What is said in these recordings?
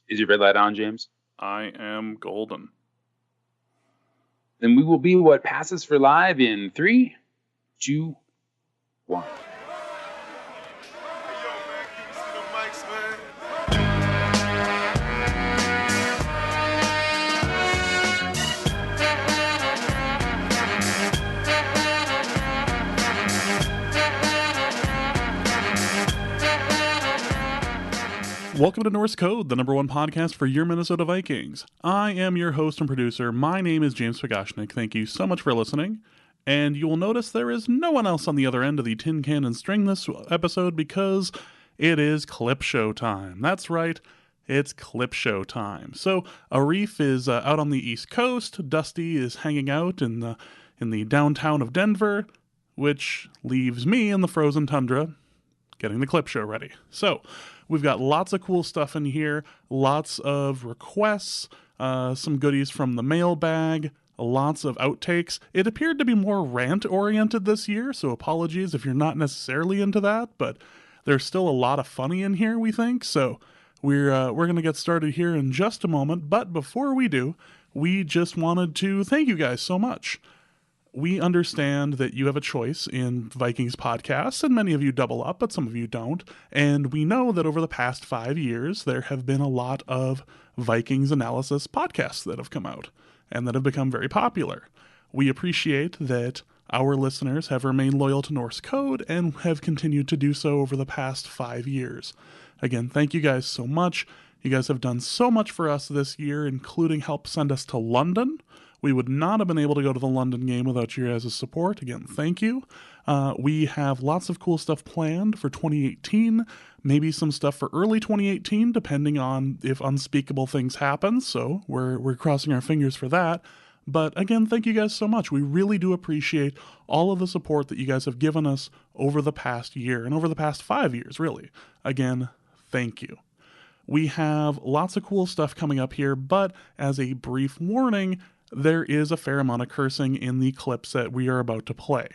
Is your red light on, James? I am golden. Then we will be what passes for live in 3, 2, 1. Welcome to Norse Code, the #1 podcast for your Minnesota Vikings. I am your host and producer. My name is James Pagashnik. Thank you so much for listening. And you will notice there is no one else on the other end of the tin can and string this episode because it is clip show time. That's right, it's clip show time. So Arif is out on the East Coast. Dusty is hanging out in the downtown of Denver, which leaves me in the frozen tundra getting the clip show ready. So we've got lots of cool stuff in here, lots of requests, some goodies from the mailbag, lots of outtakes. It appeared to be more rant-oriented this year, so apologies if you're not necessarily into that, but there's still a lot of funny in here, we think, so we're going to get started here in just a moment. But before we do, we just wanted to thank you guys so much. We understand that you have a choice in Vikings podcasts, and many of you double up, but some of you don't. And we know that over the past 5 years, there have been a lot of Vikings analysis podcasts that have come out and that have become very popular. We appreciate that our listeners have remained loyal to Norse Code and have continued to do so over the past 5 years. Again, thank you guys so much. You guys have done so much for us this year, including help send us to London. We would not have been able to go to the London game without your guys' support. Again, thank you. We have lots of cool stuff planned for 2018, maybe some stuff for early 2018, depending on if unspeakable things happen, so we're crossing our fingers for that. But again, thank you guys so much. We really do appreciate all of the support that you guys have given us over the past year, and over the past 5 years, really. Again, thank you. We have lots of cool stuff coming up here, but as a brief warning, there is a fair amount of cursing in the clips that we are about to play.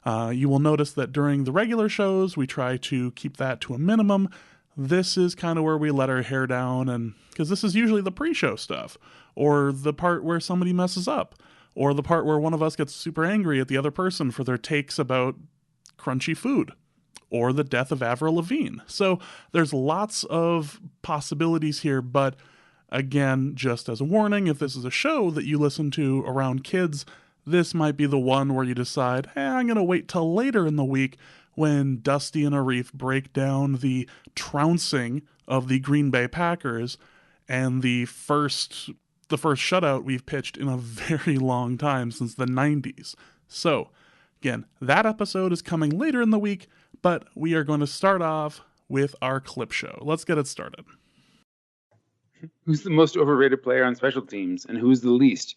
You will notice that during the regular shows, we try to keep that to a minimum. This is kind of where we let our hair down, and because this is usually the pre-show stuff, or the part where somebody messes up, or the part where one of us gets super angry at the other person for their takes about crunchy food, or the death of Avril Lavigne. So there's lots of possibilities here, but again, just as a warning, if this is a show that you listen to around kids, this might be the one where you decide, hey, I'm going to wait till later in the week when Dusty and Arif break down the trouncing of the Green Bay Packers and the first shutout we've pitched in a very long time, since the 90s. So, again, that episode is coming later in the week, but we are going to start off with our clip show. Let's get it started. Who's the most overrated player on special teams, and who's the least?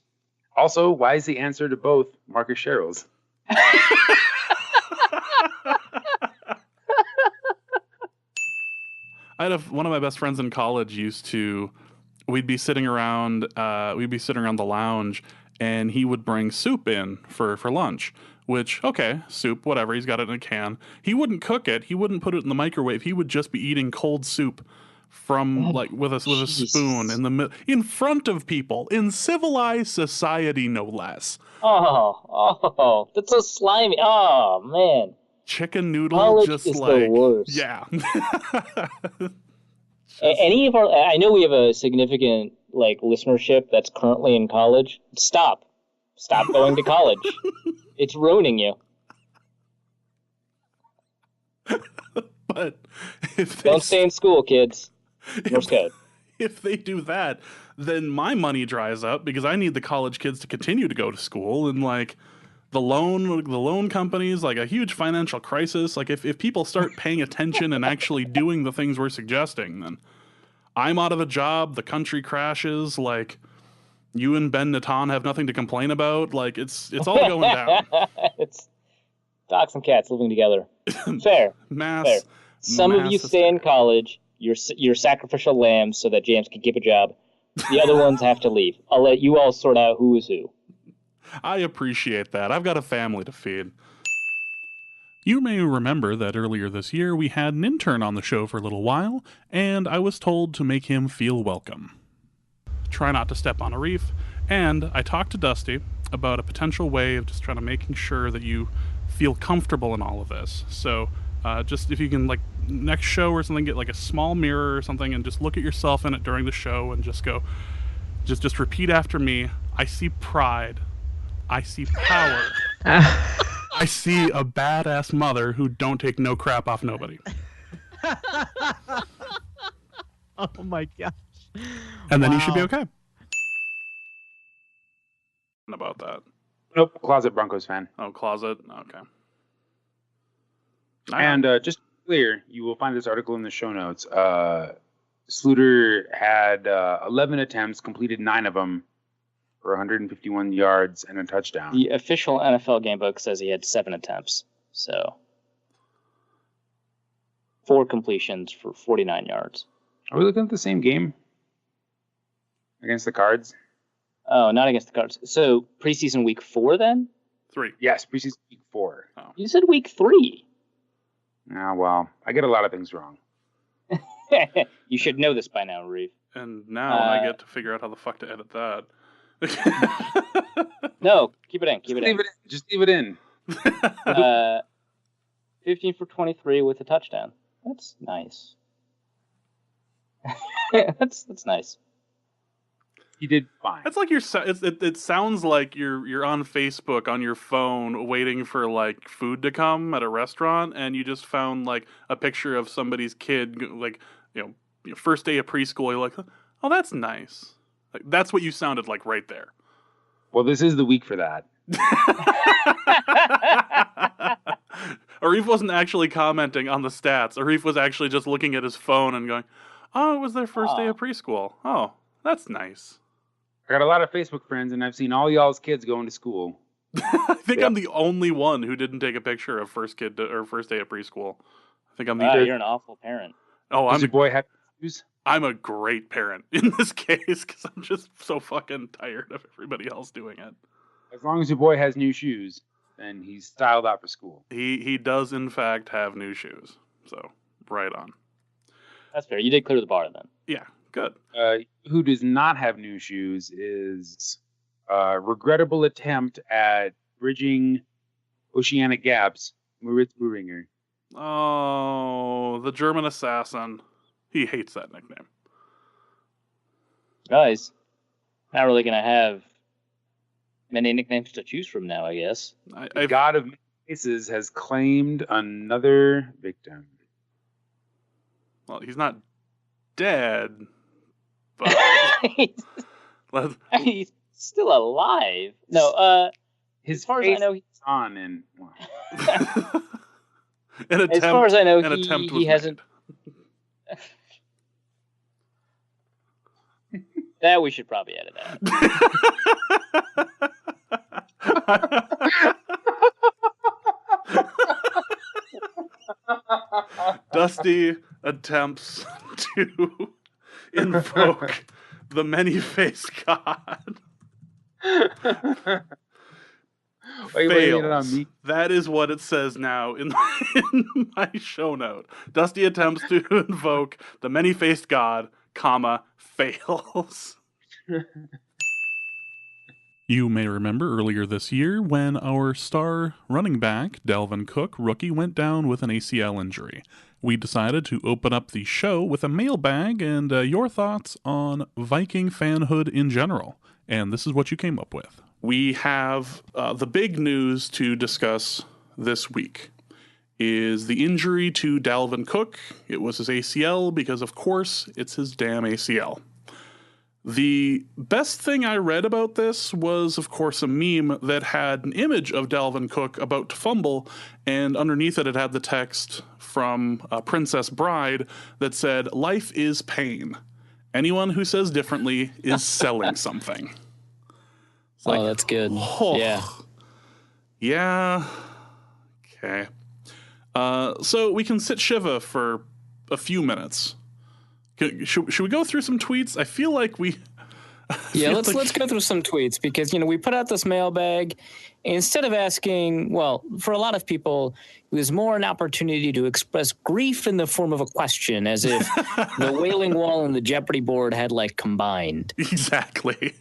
Also, why is the answer to both Marcus Sherrills? One of my best friends in college we'd be sitting around the lounge, and he would bring soup in for lunch. Which, okay, soup, whatever, he's got it in a can. He wouldn't cook it, he wouldn't put it in the microwave, he would just be eating cold soup from with a spoon in front of people in civilized society, no less. Oh, that's so slimy. Oh man, chicken noodle. College just is like the worst. Yeah. Any of our, I know we have a significant listenership that's currently in college. Stop going to college. It's ruining you. But if don't stay in school, kids. Norse Code. If they do that, then my money dries up because I need the college kids to continue to go to school, and the loan companies, a huge financial crisis. If people start paying attention and actually doing the things we're suggesting, then I'm out of a job. The country crashes. You and Ben Natan have nothing to complain about. It's all going down. It's dogs and cats living together. Fair. Fair. Some of you stay in college. You're sacrificial lambs so that James can keep a job. The other ones have to leave. I'll let you all sort out who is who. I appreciate that. I've got a family to feed. You may remember that earlier this year we had an intern on the show for a little while, and I was told to make him feel welcome. Try not to step on Arif, and I talked to Dusty about a potential way of just trying to making sure that you feel comfortable in all of this. So just if you can, like, next show or something, get like a small mirror or something and just look at yourself in it during the show and just go, just repeat after me. I see pride. I see power. I see a badass mother who don't take no crap off nobody. Oh my gosh. And then you should be okay. About that. Nope, closet Broncos fan. Oh, closet? Okay. And just to be clear, you will find this article in the show notes. Sluter had 11 attempts, completed 9 of them for 151 yards and a touchdown. The official NFL gamebook says he had 7 attempts. So 4 completions for 49 yards. Are we looking at the same game? Against the Cards? Oh, not against the Cards. So preseason week 4 then? 3. Yes, preseason week 4. Oh. You said week 3. Ah, well, I get a lot of things wrong. You should know this by now, Arif. And now I get to figure out how the fuck to edit that. No, keep it in. Just leave it in. 15 for 23 with a touchdown. That's nice. That's nice. He did fine. It's like it sounds like you're on Facebook on your phone waiting for like food to come at a restaurant, and you just found like a picture of somebody's kid, like, you know, first day of preschool. You're like, oh, that's nice. Like, that's what you sounded like right there. Well, this is the week for that. Arif wasn't actually commenting on the stats. Arif was actually just looking at his phone and going, oh, it was their first day of preschool. Oh, that's nice. I got a lot of Facebook friends, and I've seen all y'all's kids going to school. I think I'm the only one who didn't take a picture of first day of preschool. I think I'm the. You're an awful parent. Oh, does your boy have shoes? I'm a great parent in this case because I'm just so fucking tired of everybody else doing it. As long as your boy has new shoes, then he's styled out for school. He does in fact have new shoes, so right on. That's fair. You did clear the bar then. Yeah. Good. Who does not have new shoes is a regrettable attempt at bridging oceanic gaps, Moritz Buringer. Oh, the German assassin. He hates that nickname. Guys, not really going to have many nicknames to choose from now, I guess. The God of many faces has claimed another victim. Well, he's not dead. But he's still alive. No, his as far as I know, he's on and as far as I know, he hasn't. That we should probably edit that. Dusty attempts to invoke the many-faced God. Fails. That is what it says now in my show note. Dusty attempts to invoke the many-faced God, comma, fails. You may remember earlier this year when our star running back, Dalvin Cook, rookie, went down with an ACL injury. We decided to open up the show with a mailbag and your thoughts on Viking fanhood in general. And this is what you came up with. We have the big news to discuss this week is the injury to Dalvin Cook. It was his ACL because, of course, it's his damn ACL. The best thing I read about this was, of course, a meme that had an image of Dalvin Cook about to fumble, and underneath it had the text from Princess Bride that said, "Life is pain. Anyone who says differently is selling something." It's like, that's good. Oh, yeah. Yeah. Okay. So we can sit Shiva for a few minutes. Should we go through some tweets? I feel like Yeah, let's go through some tweets because, we put out this mailbag. Instead of asking, well, for a lot of people, it was more an opportunity to express grief in the form of a question, as if the Wailing Wall and the Jeopardy board had combined. Exactly.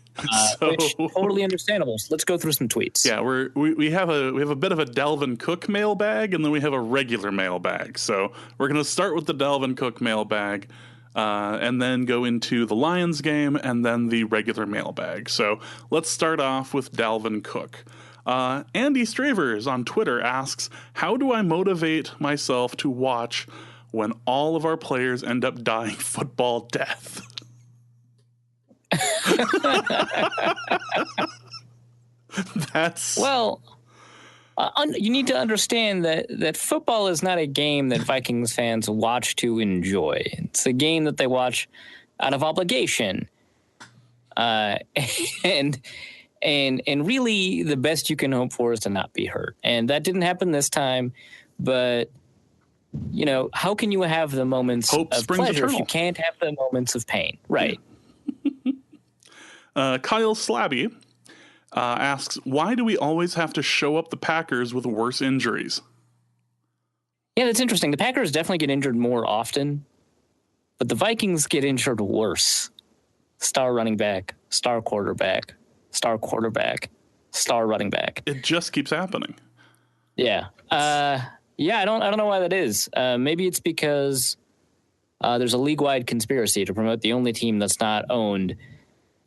Which totally understandable. So let's go through some tweets. Yeah, we have a bit of a Dalvin Cook mailbag, and then we have a regular mailbag. So we're going to start with the Dalvin Cook mailbag, and then go into the Lions game, and then the regular mailbag. So let's start off with Dalvin Cook. Andy Stravers on Twitter asks, how do I motivate myself to watch when all of our players end up dying football death? You need to understand that football is not a game that Vikings fans watch to enjoy. It's a game that they watch out of obligation. And really, the best you can hope for is to not be hurt. And that didn't happen this time. But, how can you have the moments of pleasure if you can't have the moments of pain? Right. Kyle Slabby asks, why do we always have to show up the Packers with worse injuries? Yeah, that's interesting. The Packers definitely get injured more often, but the Vikings get injured worse. Star running back, star quarterback, star running back. It just keeps happening. Yeah. I don't know why that is. Maybe it's because there's a league-wide conspiracy to promote the only team that's not owned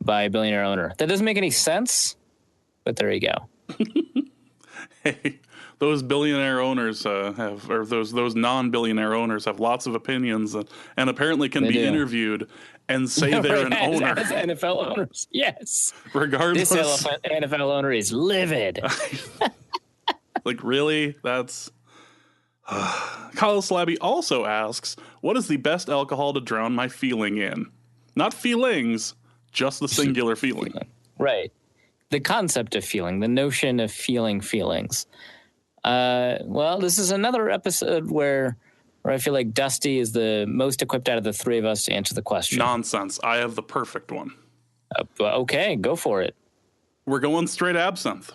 by a billionaire owner. That doesn't make any sense, but there you go. Hey, those billionaire owners those non-billionaire owners have lots of opinions and apparently can be interviewed and say they're an owner. As NFL owners, yes. Regardless. This NFL owner is livid. Really? That's... Kyle Slabby also asks, what is the best alcohol to drown my feeling in? Not feelings, just the singular feeling. Right. The concept of feeling, the notion of feeling feelings. This is another episode where I feel like Dusty is the most equipped out of the three of us to answer the question. Nonsense. I have the perfect one. Okay, go for it. We're going straight absinthe.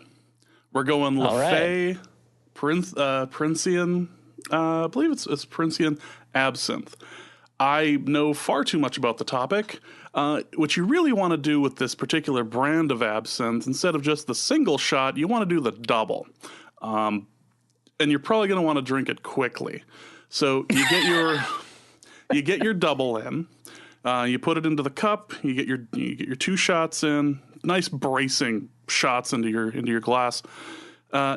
We're going Lafay, Princian, I believe it's Princian absinthe. I know far too much about the topic. What you really want to do with this particular brand of absinthe, instead of just the single shot, you want to do the double. And you're probably going to want to drink it quickly. So you get your double in. You put it into the cup. You get your 2 shots in. Nice bracing shots into your glass.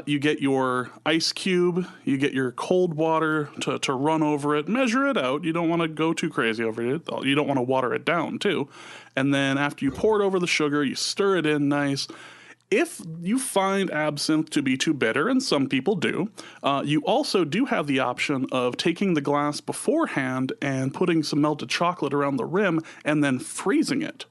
You get your ice cube. You get your cold water to run over it. Measure it out. You don't want to go too crazy over it. You don't want to water it down too. And then after you pour it over the sugar, you stir it in nice. If you find absinthe to be too bitter, and some people do, you also do have the option of taking the glass beforehand and putting some melted chocolate around the rim and then freezing it.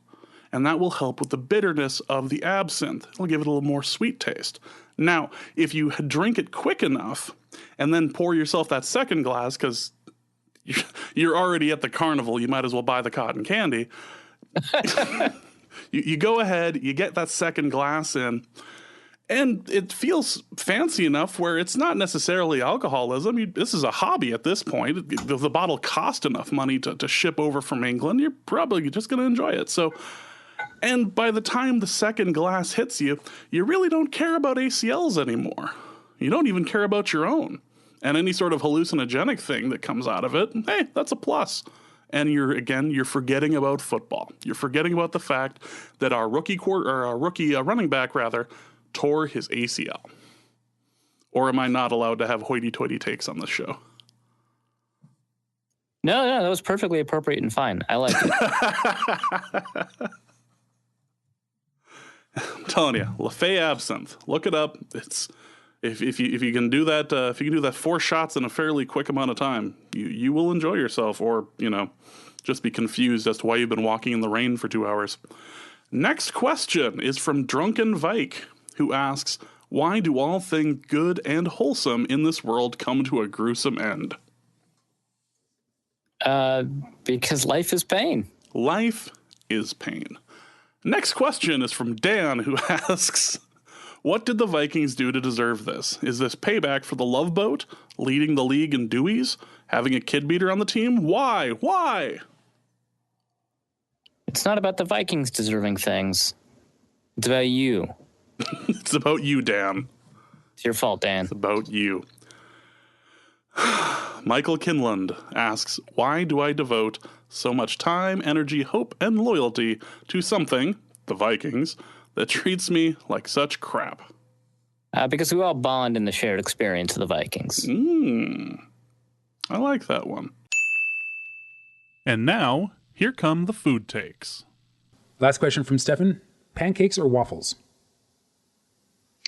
And that will help with the bitterness of the absinthe. It'll give it a little more sweet taste. Now, if you drink it quick enough and then pour yourself that second glass, because you're already at the carnival, you might as well buy the cotton candy. You go ahead, you get that second glass in, and it feels fancy enough where it's not necessarily alcoholism. This is a hobby at this point. If the bottle cost enough money to ship over from England, you're probably just going to enjoy it. So, and by the time the second glass hits you, you really don't care about ACLs anymore. You don't even care about your own. And any sort of hallucinogenic thing that comes out of it, hey, that's a plus. And you're forgetting about football. You're forgetting about the fact that our rookie running back tore his ACL. Or am I not allowed to have hoity-toity takes on this show? No, that was perfectly appropriate and fine. I like it. I'm telling you, Lafay absinthe. Look it up. It's if you can do that, if you can do that 4 shots in a fairly quick amount of time, you will enjoy yourself, or just be confused as to why you've been walking in the rain for 2 hours. Next question is from Drunken Vike, who asks, why do all things good and wholesome in this world come to a gruesome end? Because life is pain. Life is pain. Next question is from Dan, who asks, what did the Vikings do to deserve this? Is this payback for the Love Boat, leading the league in Deweys, having a kid beater on the team? Why? Why? It's not about the Vikings deserving things. It's about you. It's about you, Dan. It's your fault, Dan. It's about you. Michael Kinland asks, why do I devote so much time, energy, hope, and loyalty to something, the Vikings, that treats me like such crap? Because we all bond in the shared experience of the Vikings. I like that one. And now, here come the food takes. Last question from Stefan. Pancakes or waffles?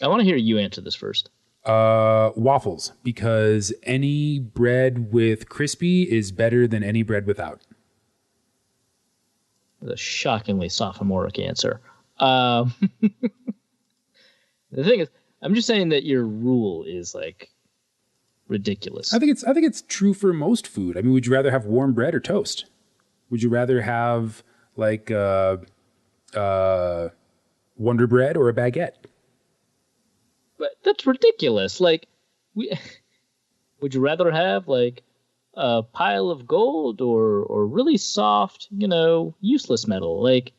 I want to hear you answer this first. Waffles, because any bread with crispy is better than any bread without. That's a shockingly sophomoric answer. The thing is, I'm just saying that your rule is like ridiculous. I think it's true for most food. I mean, would you rather have warm bread or toast? Would you rather have like Wonder Bread or a baguette? But that's ridiculous. Like, would you rather have like a pile of gold or really soft, useless metal? Like,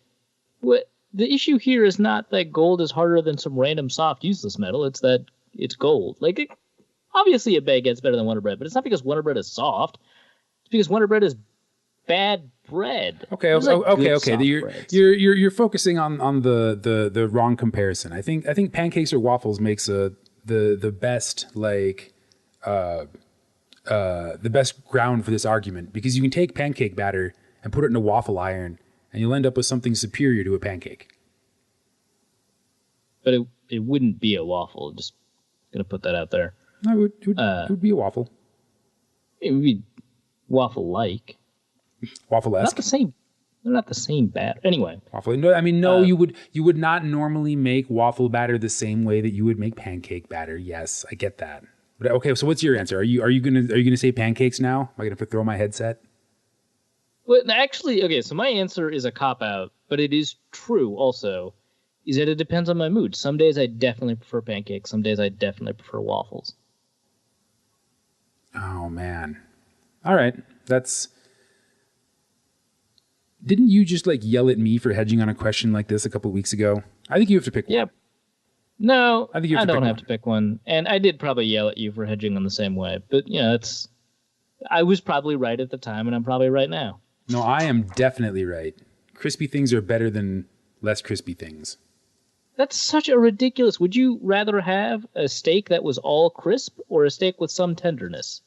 what the issue here is not that gold is harder than some random soft useless metal. It's that it's gold. Like, obviously a baguette's better than Wonder Bread, but it's not because Wonder Bread is soft. It's because Wonder Bread is bad bread. Okay. You're focusing on the wrong comparison. I think pancakes or waffles makes the best the best ground for this argument, because you can take pancake batter and put it in a waffle iron and you'll end up with something superior to a pancake. But it wouldn't be a waffle. Just gonna put that out there. No, it would be a waffle. It would be waffle-like. Waffle-esque. Not the same. They're not the same batter. Anyway. Waffle. No, I mean, no. You would not normally make waffle batter the same way that you would make pancake batter. Yes, I get that. But okay, so what's your answer? Are you gonna say pancakes now? Am I gonna have to throw my headset? Well, actually, okay. So my answer is a cop out, but it is true also. Is that it depends on my mood. Some days I definitely prefer pancakes. Some days I definitely prefer waffles. Oh man. All right, Didn't you just yell at me for hedging on a question like this a couple of weeks ago? I think you have to pick one. Yep. No, I don't have to pick one. And I did probably yell at you for hedging on the same way. But, I was probably right at the time, and I'm probably right now. No, I am definitely right. Crispy things are better than less crispy things. That's such a ridiculous... Would you rather have a steak that was all crisp or a steak with some tenderness?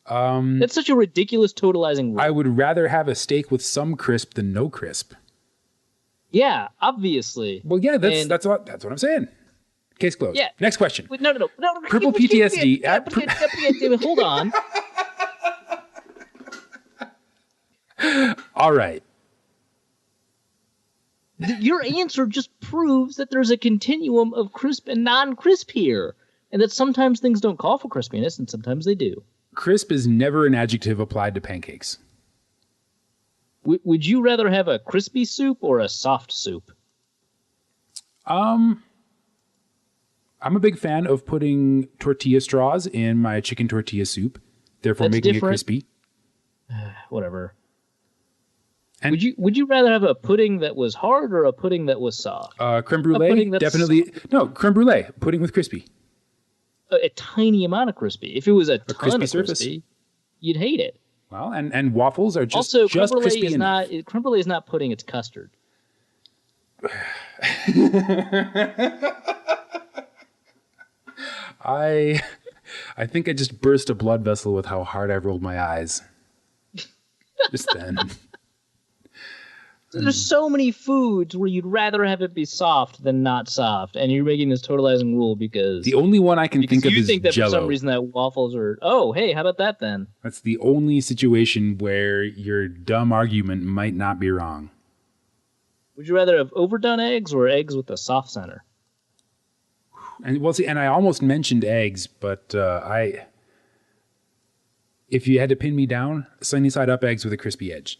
That's such a ridiculous totalizing rule. I would rather have a steak with some crisp than no crisp. Yeah, obviously. Well, yeah, that's what I'm saying. Case closed. Yeah. Next question. Wait, no. Purple PTSD. David, hold on. All right. Your answer just proves that there's a continuum of crisp and non-crisp here, and that sometimes things don't call for crispiness, and sometimes they do. Crisp is never an adjective applied to pancakes. Would you rather have a crispy soup or a soft soup? I'm a big fan of putting tortilla straws in my chicken tortilla soup, therefore making it crispy. Whatever. And would you rather have a pudding that was hard or a pudding that was soft? Creme brulee, definitely. Soft. No, creme brulee, pudding with crispy. A tiny amount of crispy. If it was a ton crispy of surface, crispy, you'd hate it. Well, and waffles are just also just creme crispy is enough. Creme brulee is not pudding; it's custard. I think I just burst a blood vessel with how hard I rolled my eyes. Just then. There's so many foods where you'd rather have it be soft than not soft, and you're making this totalizing rule because the only one I can think of is you think that Jell-O. for some reason that waffles are. Oh, hey, how about that then? That's the only situation where your dumb argument might not be wrong. Would you rather have overdone eggs or eggs with a soft center? And I almost mentioned eggs, but if you had to pin me down, sunny side up eggs with a crispy edge.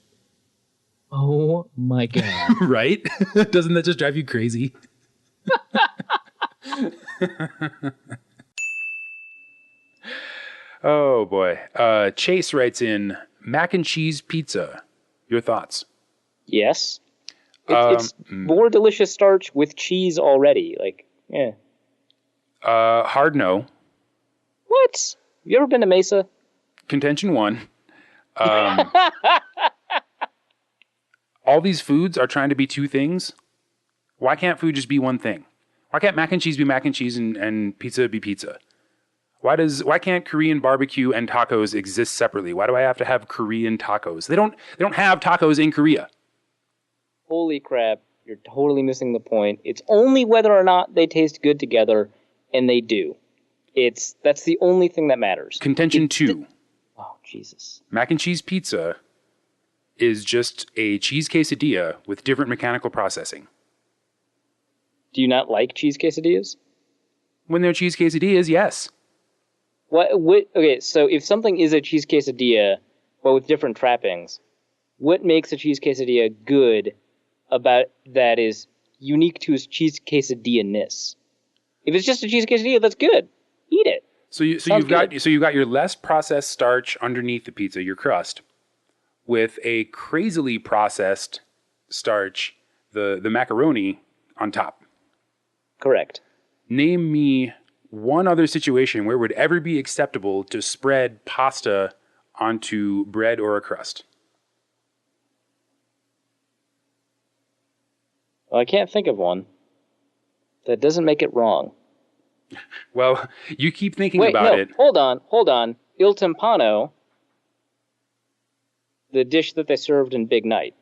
Oh my God. Right? Doesn't that just drive you crazy? Oh boy. Chase writes in mac and cheese pizza. Your thoughts? Yes. It's more delicious starch with cheese already. Like, yeah. Hard no. What? Have you ever been to Mesa? Contention 1. All these foods are trying to be 2 things. Why can't food just be one thing? Why can't mac and cheese be mac and cheese and pizza be pizza? Why can't Korean barbecue and tacos exist separately? Why do I have to have Korean tacos? They don't have tacos in Korea. Holy crap, you're totally missing the point. It's only whether or not they taste good together, and they do. That's the only thing that matters. Contention 2. Oh, Jesus. Mac and cheese pizza is just a cheese quesadilla with different mechanical processing. Do you not like cheese quesadillas? When they're cheese quesadillas, yes. Okay, so if something is a cheese quesadilla, but with different trappings, what makes a cheese quesadilla good about that is unique to its cheese quesadilla-ness? If it's just a cheese quesadilla, that's good. Eat it. So you've got your less processed starch underneath the pizza, your crust, with a crazily processed starch, the macaroni on top. Correct. Name me one other situation where it would ever be acceptable to spread pasta onto bread or a crust. Well, I can't think of one. That doesn't make it wrong. Well, you keep thinking about it. Hold on. Il timpano, the dish that they served in Big Night.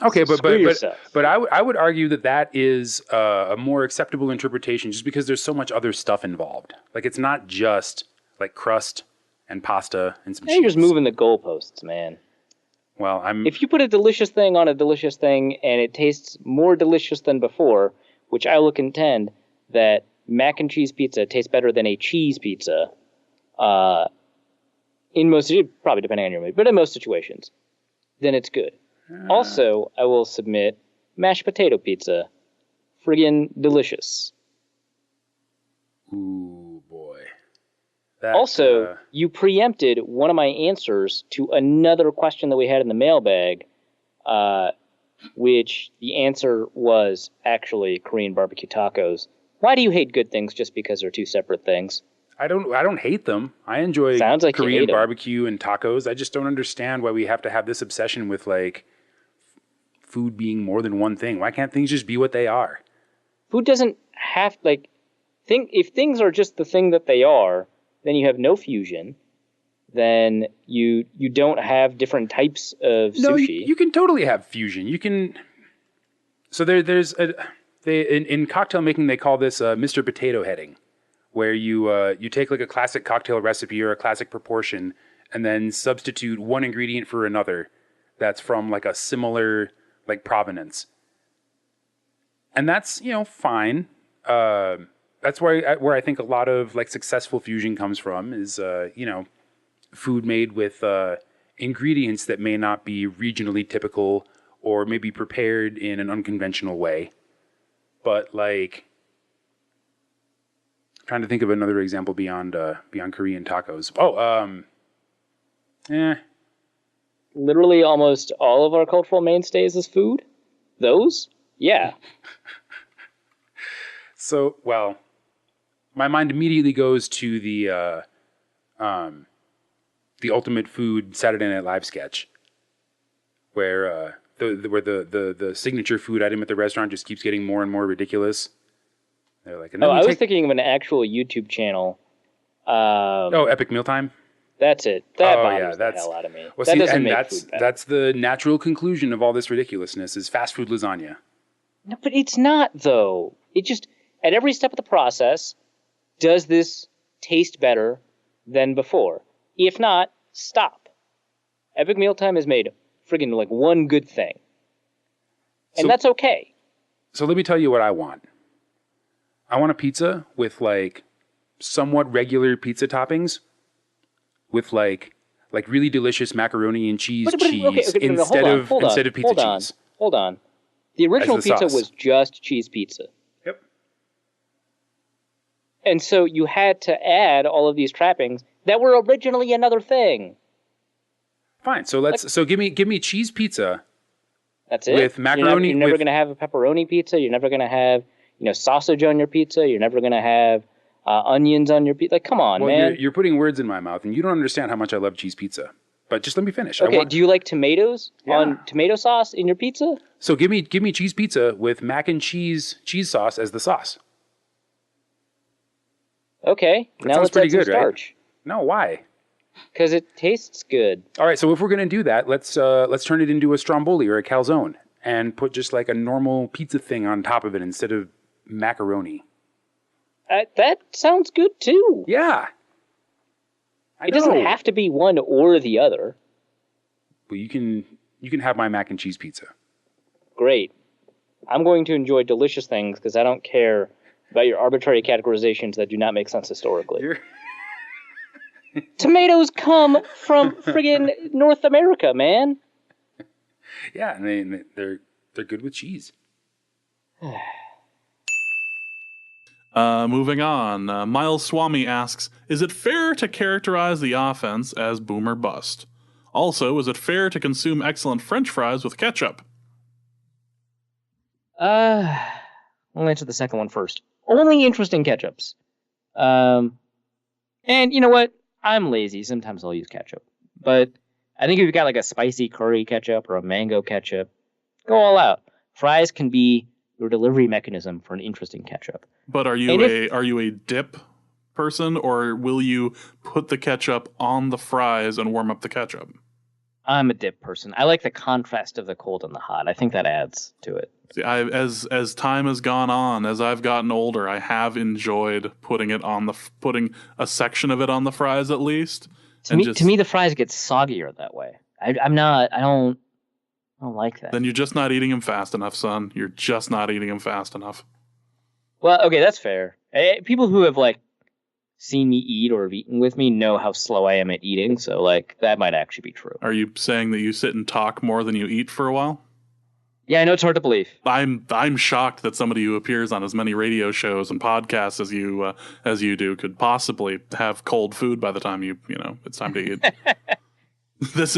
Okay, but I would argue that is a more acceptable interpretation just because there's so much other stuff involved. Like, it's not just like crust and pasta and some cheese. You're just moving the goalposts, man. Well, if you put a delicious thing on a delicious thing and it tastes more delicious than before, which I will contend that mac and cheese pizza tastes better than a cheese pizza, in most, probably depending on your mood, but in most situations, then it's good. Also, I will submit mashed potato pizza. Friggin' delicious. Ooh, boy. You preempted one of my answers to another question that we had in the mailbag, which the answer was actually Korean barbecue tacos. Why do you hate good things just because they're 2 separate things? I don't hate them. I enjoy Korean barbecue and tacos. I just don't understand why we have to have this obsession with like food being more than one thing. Why can't things just be what they are? Food doesn't have if things are just the thing that they are, then you have no fusion. Then you don't have different types of sushi. No, you can totally have fusion. You can. So in cocktail making they call this Mr. Potato Heading, where you take like a classic cocktail recipe or a classic proportion and then substitute one ingredient for another that's from like a similar like provenance. And that's, fine. That's where I think a lot of like successful fusion comes from is, food made with ingredients that may not be regionally typical or maybe prepared in an unconventional way. But like, I'm trying to think of another example beyond Korean tacos. Literally almost all of our cultural mainstays is food? Those? Yeah. So, well, my mind immediately goes to the Ultimate Food Saturday Night Live sketch, where the signature food item at the restaurant just keeps getting more and more ridiculous. They're like, I was thinking of an actual YouTube channel. Epic Mealtime. That's it. That bothers the hell out of me. Well, that's the natural conclusion of all this ridiculousness is fast food lasagna. No, but it's not though. It just at every step of the process, does this taste better than before? If not, stop. Epic Mealtime has made friggin' like one good thing. And that's okay. So let me tell you what I want. I want a pizza with like somewhat regular pizza toppings, with like really delicious macaroni and cheese cheese okay, instead of pizza cheese. Hold on. The original the pizza sauce. was just cheese pizza. Yep. And so you had to add all of these trappings that were originally another thing. Fine. So give me cheese pizza. That's it. With macaroni. You're never going to have a pepperoni pizza. You're never going to have sausage on your pizza. You're never going to have onions on your pizza. Like, come on, man. You're putting words in my mouth, and you don't understand how much I love cheese pizza. But just let me finish. Okay. Do you like tomatoes on tomato sauce in your pizza? So give me cheese pizza with mac and cheese sauce as the sauce. Okay. Now sounds let's pretty add some good, right? starch. No, why? Because it tastes good. All right, so if we're gonna do that, let's turn it into a stromboli or a calzone and put just like a normal pizza thing on top of it instead of macaroni. That sounds good too. Yeah. It doesn't have to be one or the other. Well, you can have my mac and cheese pizza. Great. I'm going to enjoy delicious things because I don't care about your arbitrary categorizations that do not make sense historically. Tomatoes come from friggin' North America, man. Yeah, and they're good with cheese. Moving on, Miles Swami asks, is it fair to characterize the offense as boom or bust? Also, is it fair to consume excellent French fries with ketchup? I'll answer the second one first. Only interesting ketchups. And you know what? I'm lazy. Sometimes I'll use ketchup. But I think if you've got like a spicy curry ketchup or a mango ketchup, go all out. Fries can be your delivery mechanism for an interesting ketchup. But are you a dip person, or will you put the ketchup on the fries and warm up the ketchup? I'm a dip person. I like the contrast of the cold and the hot. I think that adds to it. See, as time has gone on, as I've gotten older, I have enjoyed putting a section of it on the fries at least. To me, the fries get soggier that way. I don't like that. Then you're just not eating them fast enough, son. You're just not eating them fast enough. Well, okay, that's fair. People who have seen me eat or have eaten with me know how slow I am at eating, so that might actually be true. Are you saying that you sit and talk more than you eat for a while? Yeah, I know it's hard to believe. I'm shocked that somebody who appears on as many radio shows and podcasts as you do could possibly have cold food by the time it's time to eat. This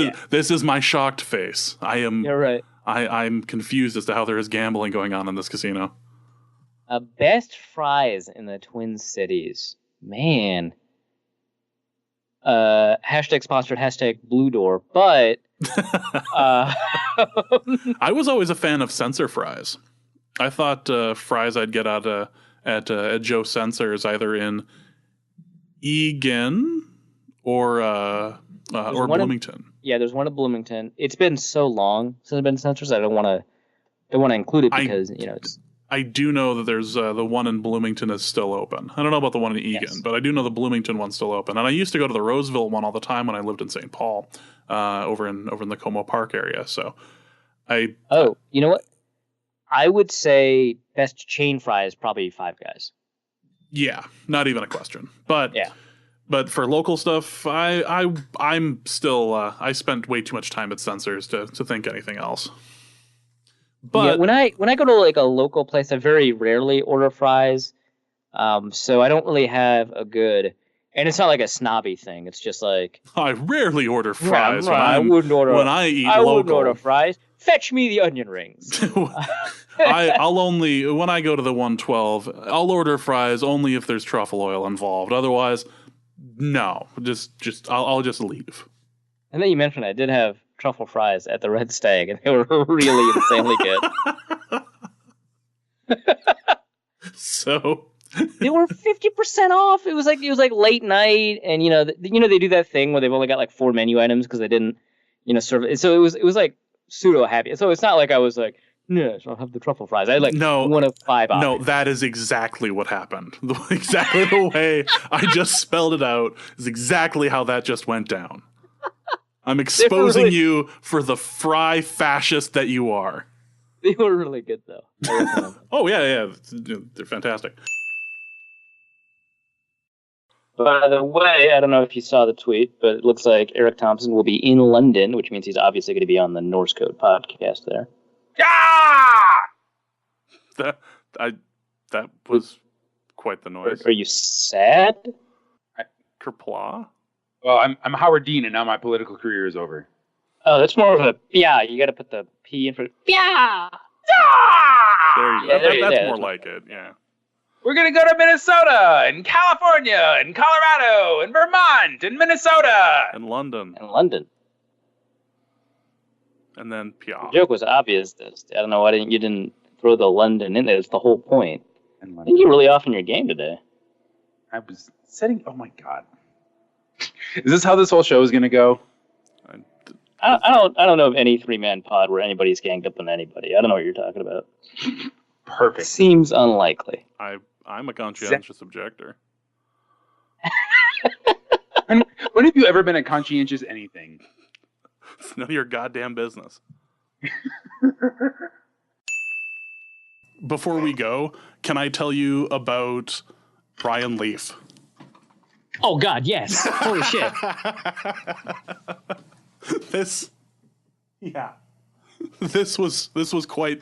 is my shocked face. You're right. I'm confused as to how there is gambling going on in this casino. Best fries in the Twin Cities. Man. Hashtag sponsored, hashtag Blue Door, but I was always a fan of sensor fries. I thought fries I'd get at Joe Sensors either in Eagan or Bloomington. There's one at Bloomington. It's been so long since I've been Sensors, I don't want to include it because it's. I do know that there's the one in Bloomington is still open. I don't know about the one in Eagan, but I do know the Bloomington one's still open. And I used to go to the Roseville one all the time when I lived in St. Paul, over in the Como Park area. So you know what? I would say best chain fries probably Five Guys. Yeah, not even a question. But yeah. But for local stuff, I'm still I spent way too much time at Sensors to think anything else. But when I go to a local place, I very rarely order fries, so I don't really have a good. And it's not like a snobby thing. It's just I rarely order fries. I wouldn't order fries. Fetch me the onion rings. I'll only when I go to the 112, I'll order fries only if there's truffle oil involved. Otherwise, no. I'll just leave. And then you mentioned I did have truffle fries at the Red Stag, and they were really insanely good. So they were 50% off. It was like late night, and they do that thing where they've only got 4 menu items because they didn't serve it. So it was like pseudo happy. So it's not like I was like, yes, I'll have the truffle fries. I had one of 5 options. No, that is exactly what happened. Exactly the way I just spelled it out is exactly how that just went down. I'm exposing you for the fry fascist that you are. They were really good, though. Oh, yeah. They're fantastic. By the way, I don't know if you saw the tweet, but it looks like Eric Thompson will be in London, which means he's obviously going to be on the Norse Code podcast there. Yeah! That was quite the noise. Are you sad? Kerpla? Well, I'm Howard Dean, and now my political career is over. Oh, that's more of a yeah. You got to put the P in for yeah. There you go. That's more like it. Yeah. We're going to go to Minnesota and California and Colorado and Vermont and Minnesota. And London. And then Pia. The joke was obvious. I don't know why you didn't throw the London in there. It's the whole point. I think you're really off in your game today. I was setting... Oh, my God. Is this how this whole show is going to go? I don't know of any three-man pod where anybody's ganged up on anybody. I don't know what you're talking about. Perfect. Seems unlikely. I'm a conscientious objector. When have you ever been a conscientious anything? It's none of your goddamn business. Before we go, can I tell you about Brian Leaf? Oh God, yes! Holy shit! This was quite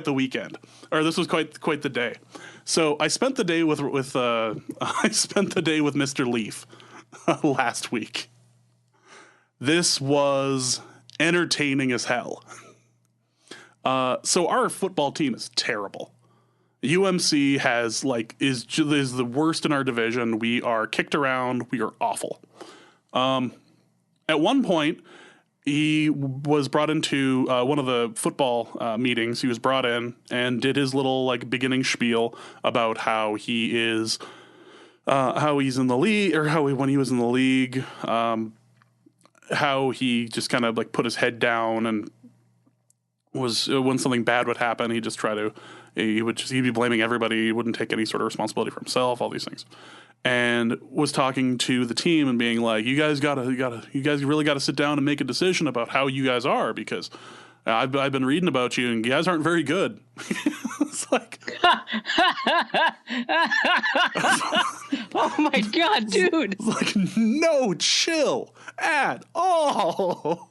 the weekend, or this was quite the day. So I spent the day with Mr. Leaf last week. This was entertaining as hell. So our football team is terrible. UMC is the worst in our division. We are kicked around. We are awful. At one point, he was brought into one of the football meetings. He was brought in and did his little beginning spiel about how he is, how he's in the league, or when he was in the league, how he just kind of put his head down and was when something bad would happen, he'd be blaming everybody. He wouldn't take any sort of responsibility for himself. All these things. And was talking to the team and being like, you guys really gotta sit down and make a decision about how you guys are, because I've been reading about you and you guys aren't very good. It's like, oh my God, dude! It's like, no chill at all.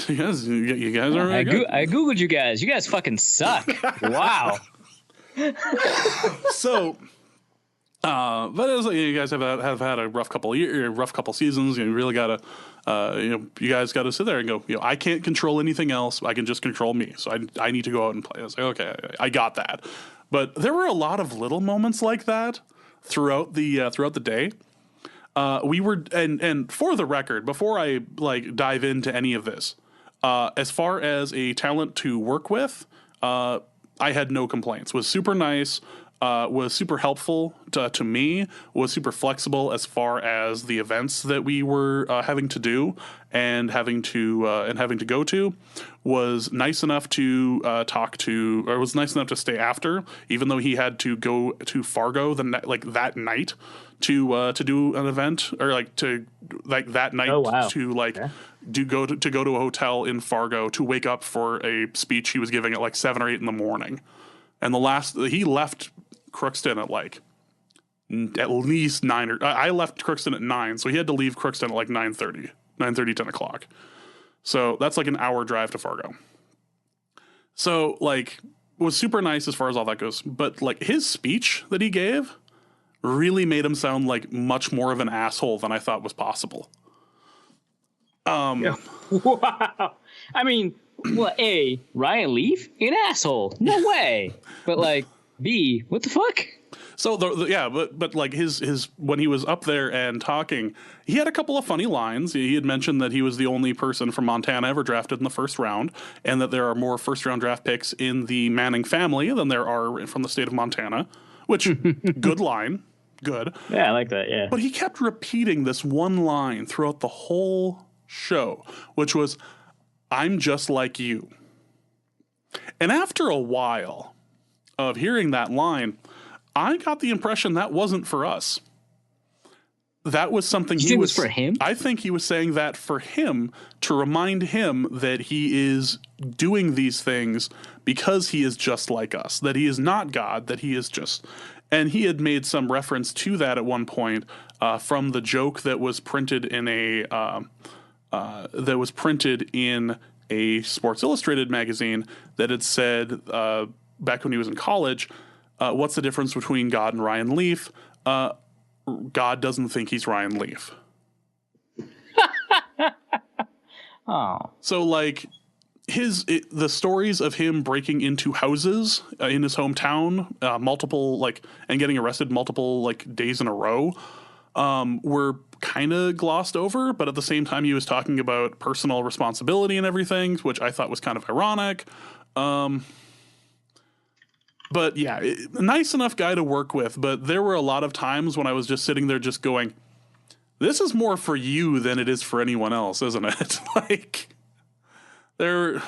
You guys aren't very good. I googled you guys. You guys fucking suck. Wow. So. But it was you guys have had a rough couple seasons. You really gotta, you guys gotta sit there and go. I can't control anything else. I can just control me. So I need to go out and play. I was like, okay, I got that. But there were a lot of little moments like that throughout the day. We were and for the record, before I dive into any of this, as far as a talent to work with, I had no complaints. Was super nice. Was super helpful to me, was super flexible as far as the events that we were having to do and having to go to, was nice enough to talk to, or was nice enough to stay after, even though he had to go to Fargo that night to do an event, or that night. Oh, wow. To go to a hotel in Fargo to wake up for a speech he was giving at 7 or 8 in the morning. And he left Crookston at at least 9, or I left Crookston at 9, so he had to leave Crookston at 9:30, 10 o'clock. So that's an hour drive to Fargo. So it was super nice as far as all that goes. But his speech that he gave really made him sound much more of an asshole than I thought was possible. Yeah. Wow. I mean, well, A, Ryan Leaf? An asshole. No way. But B, what the fuck? So but his when he was up there and talking, he had a couple of funny lines. He had mentioned that he was the only person from Montana ever drafted in the first round, and that there are more first round draft picks in the Manning family than there are from the state of Montana, which good line. Good. Yeah, I like that, yeah. But he kept repeating this one line throughout the whole show, which was, "I'm just like you." And after a while of hearing that line, I got the impression that wasn't for us. That was something he was for him. I think he was saying that for him, to remind him that he is doing these things because he is just like us, that he is not God, that he is just. And he had made some reference to that at one point from the joke that was printed in a Sports Illustrated magazine that had said back when he was in college, what's the difference between God and Ryan Leaf? God doesn't think he's Ryan Leaf. Oh. So like the stories of him breaking into houses in his hometown, and getting arrested multiple days in a row, were kind of glossed over, but at the same time he was talking about personal responsibility and everything, which I thought was kind of ironic. But yeah, a nice enough guy to work with, but there were a lot of times when I was just sitting there just going, this is more for you than it is for anyone else, isn't it? I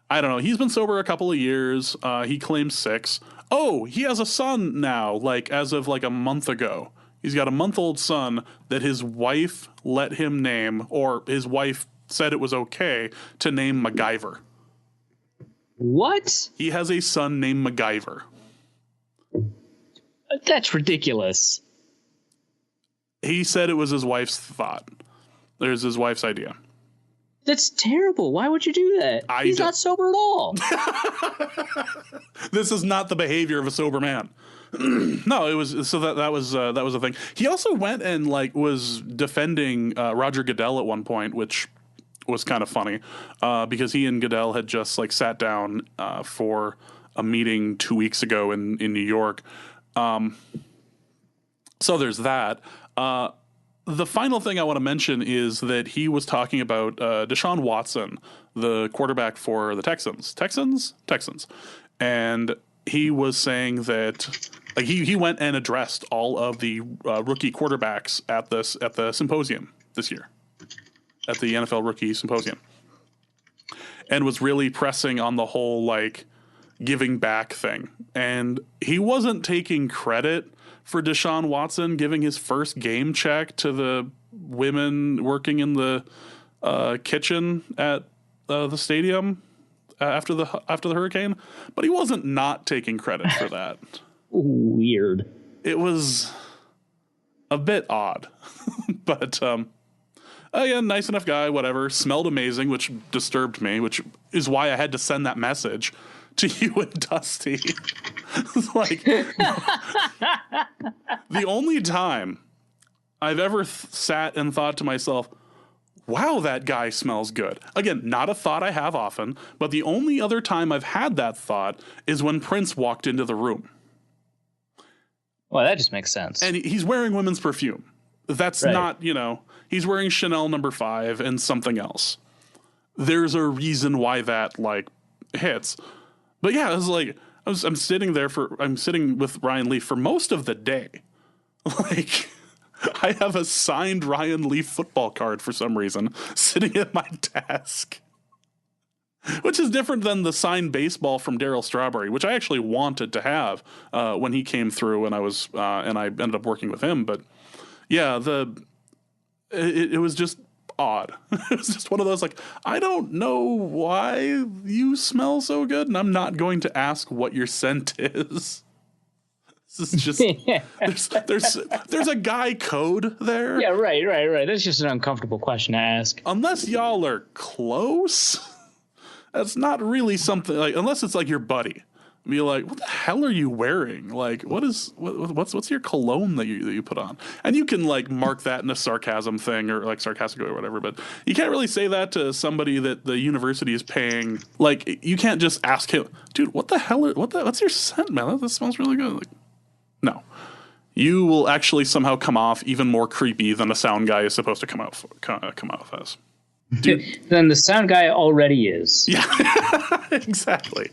don't know. He's been sober a couple of years. He claims 6. Oh, he has a son now, as of a month ago. He's got a month-old son that his wife let him name, or his wife said it was okay to name MacGyver. What? He has a son named MacGyver. That's ridiculous. He said it was his wife's thought. There's his wife's idea. That's terrible. Why would you do that? He's not sober at all. This is not the behavior of a sober man. No, it was that was a thing. He also went and was defending Roger Goodell at one point, which was kind of funny because he and Goodell had just sat down for a meeting 2 weeks ago in New York. So there's that. The final thing I want to mention is that he was talking about Deshaun Watson, the quarterback for the Texans. And he was saying that he went and addressed all of the rookie quarterbacks at the symposium this year, at the NFL Rookie Symposium, and was really pressing on the whole giving back thing. And he wasn't taking credit for Deshaun Watson giving his first game check to the women working in the kitchen at the stadium after the hurricane, but he wasn't not taking credit for that. Weird. It was a bit odd, but yeah, nice enough guy. Whatever. Smelled amazing, which disturbed me, which is why I had to send that message to you and Dusty. The only time I've ever sat and thought to myself, wow, that guy smells good. Again, not a thought I have often, but the only other time I've had that thought is when Prince walked into the room. Well, that just makes sense. And he's wearing women's perfume. That's right. Not, he's wearing Chanel No. 5 and something else. There's a reason why that hits. But yeah, I'm sitting with Ryan Leaf for most of the day. I have a signed Ryan Leaf football card for some reason sitting at my desk, which is different than the signed baseball from Darryl Strawberry, which I actually wanted to have when he came through, and I ended up working with him. But yeah, it was just odd. It was just one of those I don't know why you smell so good, and I'm not going to ask what your scent is. This is just there's a guy code there. Yeah, right. That's just an uncomfortable question to ask. Unless y'all are close, that's not really something unless it's your buddy. Be what the hell are you wearing? What's your cologne that you put on? And you can mark that in a sarcasm thing or sarcastic or whatever, but you can't really say that to somebody that the university is paying. You can't just ask him, dude, what the hell? What's your scent, man? That smells really good. No, you will actually somehow come off even more creepy than a sound guy is supposed to come off as. Dude. Then the sound guy already is. Yeah, exactly.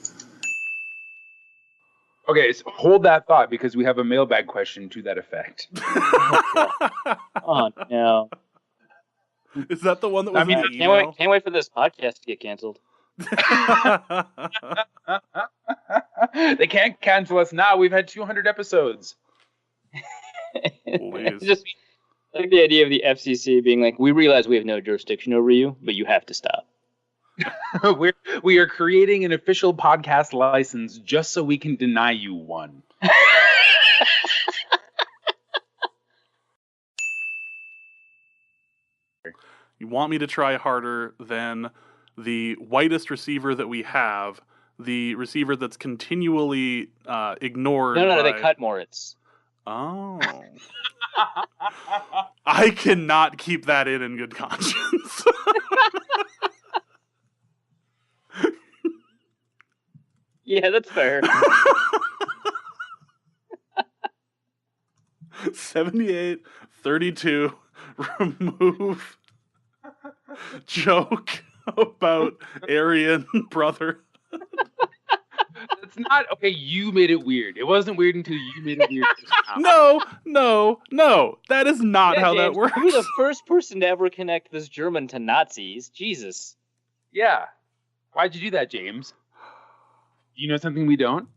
Okay, so hold that thought because we have a mailbag question to that effect. Oh no! Is that the one that was? Can't wait for this podcast to get canceled. They can't cancel us now. We've had 200 episodes. Just the idea of the FCC being we realize we have no jurisdiction over you, but you have to stop. we are creating an official podcast license just so we can deny you one. You want me to try harder than the whitest receiver that we have, the receiver that's continually ignored. No, they cut Moritz. Oh. I cannot keep that in good conscience. Yeah, that's fair. 78-32, remove joke about Aryan brother. That's not okay. You made it weird. It wasn't weird until you made it weird. No. That is not how James, that works. You're the first person to ever connect this German to Nazis. Jesus. Yeah. Why'd you do that, James? Do you know something we don't?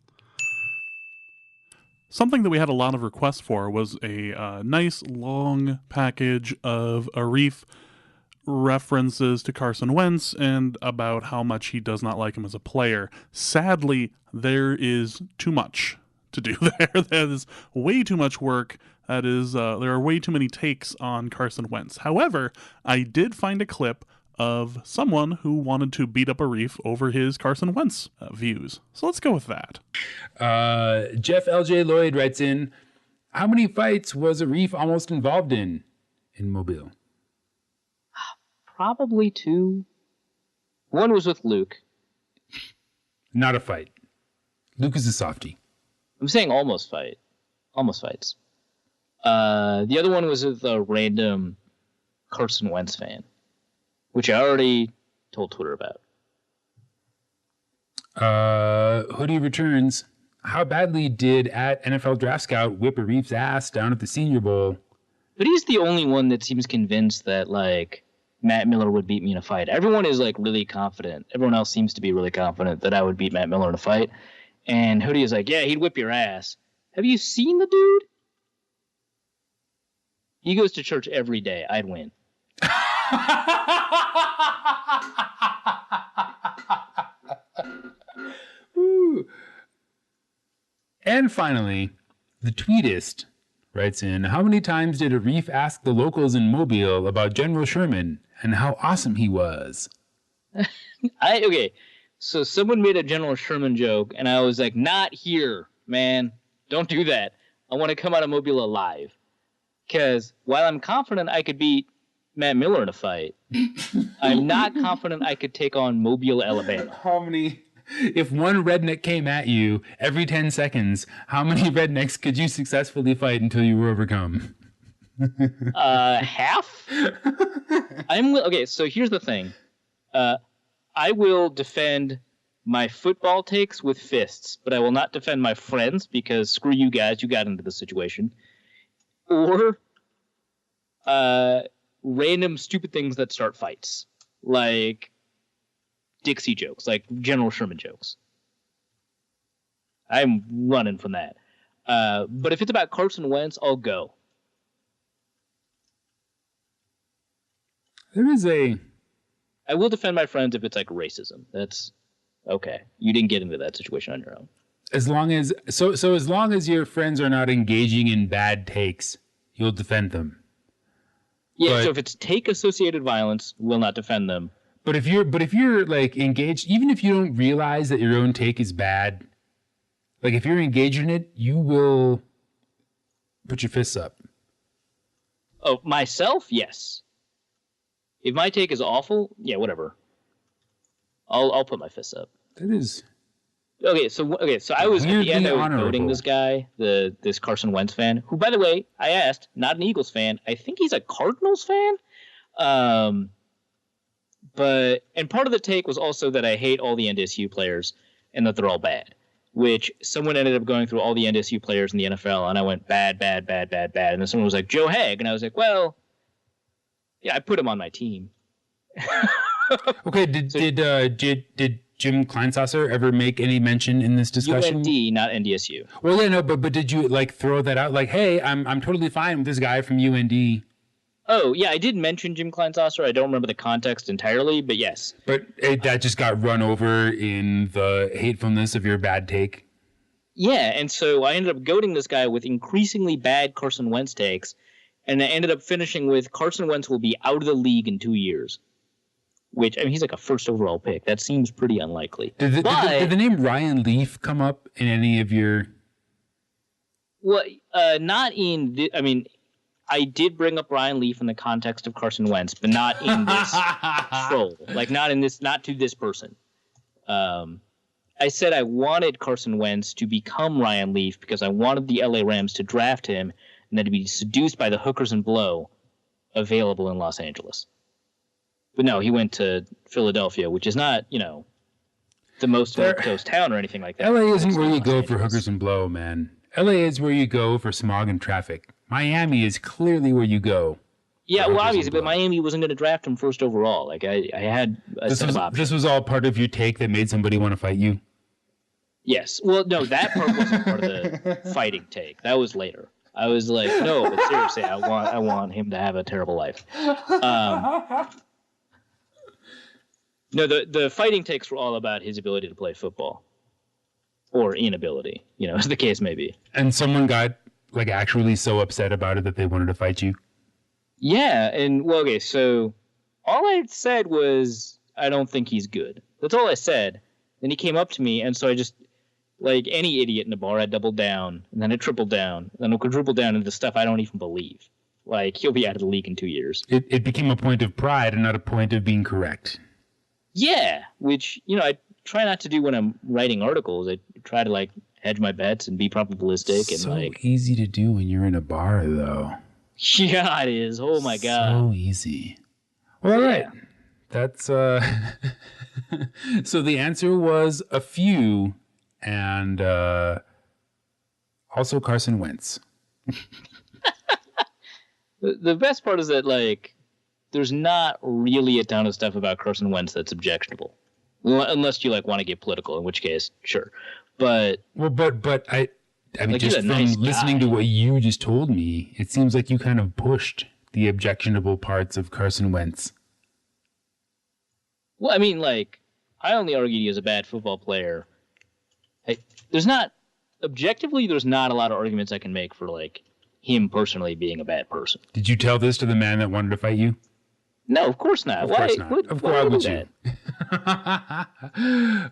Something that we had a lot of requests for was a nice long package of Arif references to Carson Wentz and about how much he does not like him as a player. Sadly, there is too much to do there. That is way too much work. That is, there are way too many takes on Carson Wentz. However, I did find a clip of someone who wanted to beat up Arif over his Carson Wentz views. So let's go with that. Jeff L.J. Lloyd writes in, how many fights was Arif almost involved in Mobile? Probably 2. One was with Luke. Not a fight. Luke is a softie. I'm saying almost fight. Almost fights. The other one was with a random Carson Wentz fan, which I already told Twitter about. Hoodie returns. How badly did at NFL Draft Scout whip Arif's ass down at the Senior Bowl? But he's the only one that seems convinced that, like, Matt Miller would beat me in a fight. Everyone is, like, really confident. Everyone else seems to be really confident that I would beat Matt Miller in a fight. And Hoodie is like, yeah, he'd whip your ass. Have you seen the dude? He goes to church every day. I'd win. Woo. And finally, the tweetist writes in, how many times did Arif ask the locals in Mobile about General Sherman and how awesome he was? Okay, so someone made a General Sherman joke, and I was like, not here, man. Don't do that. I want to come out of Mobile alive. Because while I'm confident I could beat Matt Miller in a fight, I'm not confident I could take on Mobile, Alabama. How many... If one redneck came at you every 10 seconds, how many rednecks could you successfully fight until you were overcome? Half? Okay, so here's the thing. I will defend my football takes with fists, but I will not defend my friends because screw you guys, you got into the situation. Or random stupid things that start fights. Like Dixie jokes, like General Sherman jokes. I'm running from that. But if it's about Carson Wentz, I'll go. I will defend my friends if it's like racism. That's okay. You didn't get into that situation on your own. As long as as long as your friends are not engaging in bad takes, you'll defend them. Yeah, so if it's take-associated violence, we'll not defend them. But if you're like engaged, even if you don't realize that your own take is bad, like if you're engaged in it, you will put your fists up. Oh, myself? Yes. If my take is awful, yeah, whatever. I'll put my fists up. That is Okay, so I was at the end I was voting this guy, this Carson Wentz fan, who, by the way, I asked, not an Eagles fan. I think he's a Cardinals fan. And part of the take was also that I hate all the NDSU players and that they're all bad, which someone ended up going through all the NDSU players in the NFL, and I went bad, bad, bad, bad, bad. And then someone was like, Joe Haig, and I was like, well, yeah, I put him on my team. Okay, did Jim Kleinsasser ever make any mention in this discussion? UND, not NDSU. Well, yeah, no, but did you like throw that out? Like, hey, I'm totally fine with this guy from UND. Oh, yeah, I did mention Jim Kleinsausser. I don't remember the context entirely, but yes. But that just got run over in the hatefulness of your bad take. Yeah, and so I ended up goading this guy with increasingly bad Carson Wentz takes, and I ended up finishing with Carson Wentz will be out of the league in 2 years. Which, I mean, he's like a first overall pick. That seems pretty unlikely. Did the name Ryan Leaf come up in any of your... Well, not in... I mean... I did bring up Ryan Leaf in the context of Carson Wentz, but not in this troll. Like, not to this person. I said I wanted Carson Wentz to become Ryan Leaf because I wanted the LA Rams to draft him and then to be seduced by the hookers and blow available in Los Angeles. But no, he went to Philadelphia, which is not, the most milquetoast town or anything like that. LA isn't where you go for hookers and blow, man. LA is where you go for smog and traffic. Miami is clearly where you go. Yeah, well, obviously, but Miami wasn't going to draft him first overall. Like, I had a set of options. This was all part of your take that made somebody want to fight you? Yes. Well, no, that part wasn't part of the fighting take. That was later. I was like, no, but seriously, I want him to have a terrible life. No, the fighting takes were all about his ability to play football. Or inability, as the case may be. And someone got, actually so upset about it that they wanted to fight you? Yeah, and, well, okay, so all I said was, I don't think he's good. That's all I said. Then he came up to me, and so I just, like any idiot in a bar, I doubled down, and then I tripled down, and then I quadrupled down into stuff I don't even believe. Like, he'll be out of the league in 2 years. It became a point of pride and not a point of being correct. Yeah, which, I try not to do when I'm writing articles. I try to, hedge my bets and be probabilistic. So and easy to do when you're in a bar, though. Yeah, it is. Oh, my God. So easy. Well, all right. That's, So the answer was a few, and also Carson Wentz. The best part is that, there's not really a ton of stuff about Carson Wentz that's objectionable. Unless you, want to get political, in which case, sure. But... Well, but I mean, just from listening to what you just told me, it seems like you kind of pushed the objectionable parts of Carson Wentz. Well, I mean, I only argued he was a bad football player. There's not a lot of arguments I can make for, him personally being a bad person. Did you tell this to the man that wanted to fight you? No, of course not. Of course not. Of course, why would you?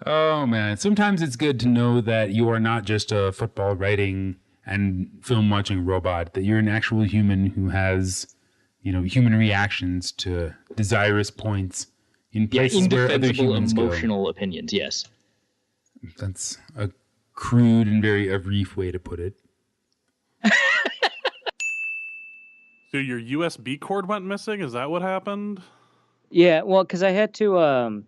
Oh, man. Sometimes it's good to know that you are not just a football writing and film watching robot, that you're an actual human who has, human reactions to desirous points in places where other humans go. Emotional opinions, yes. That's a crude and very Arif way to put it. So your USB cord went missing? Is that what happened? Yeah, well, because I had to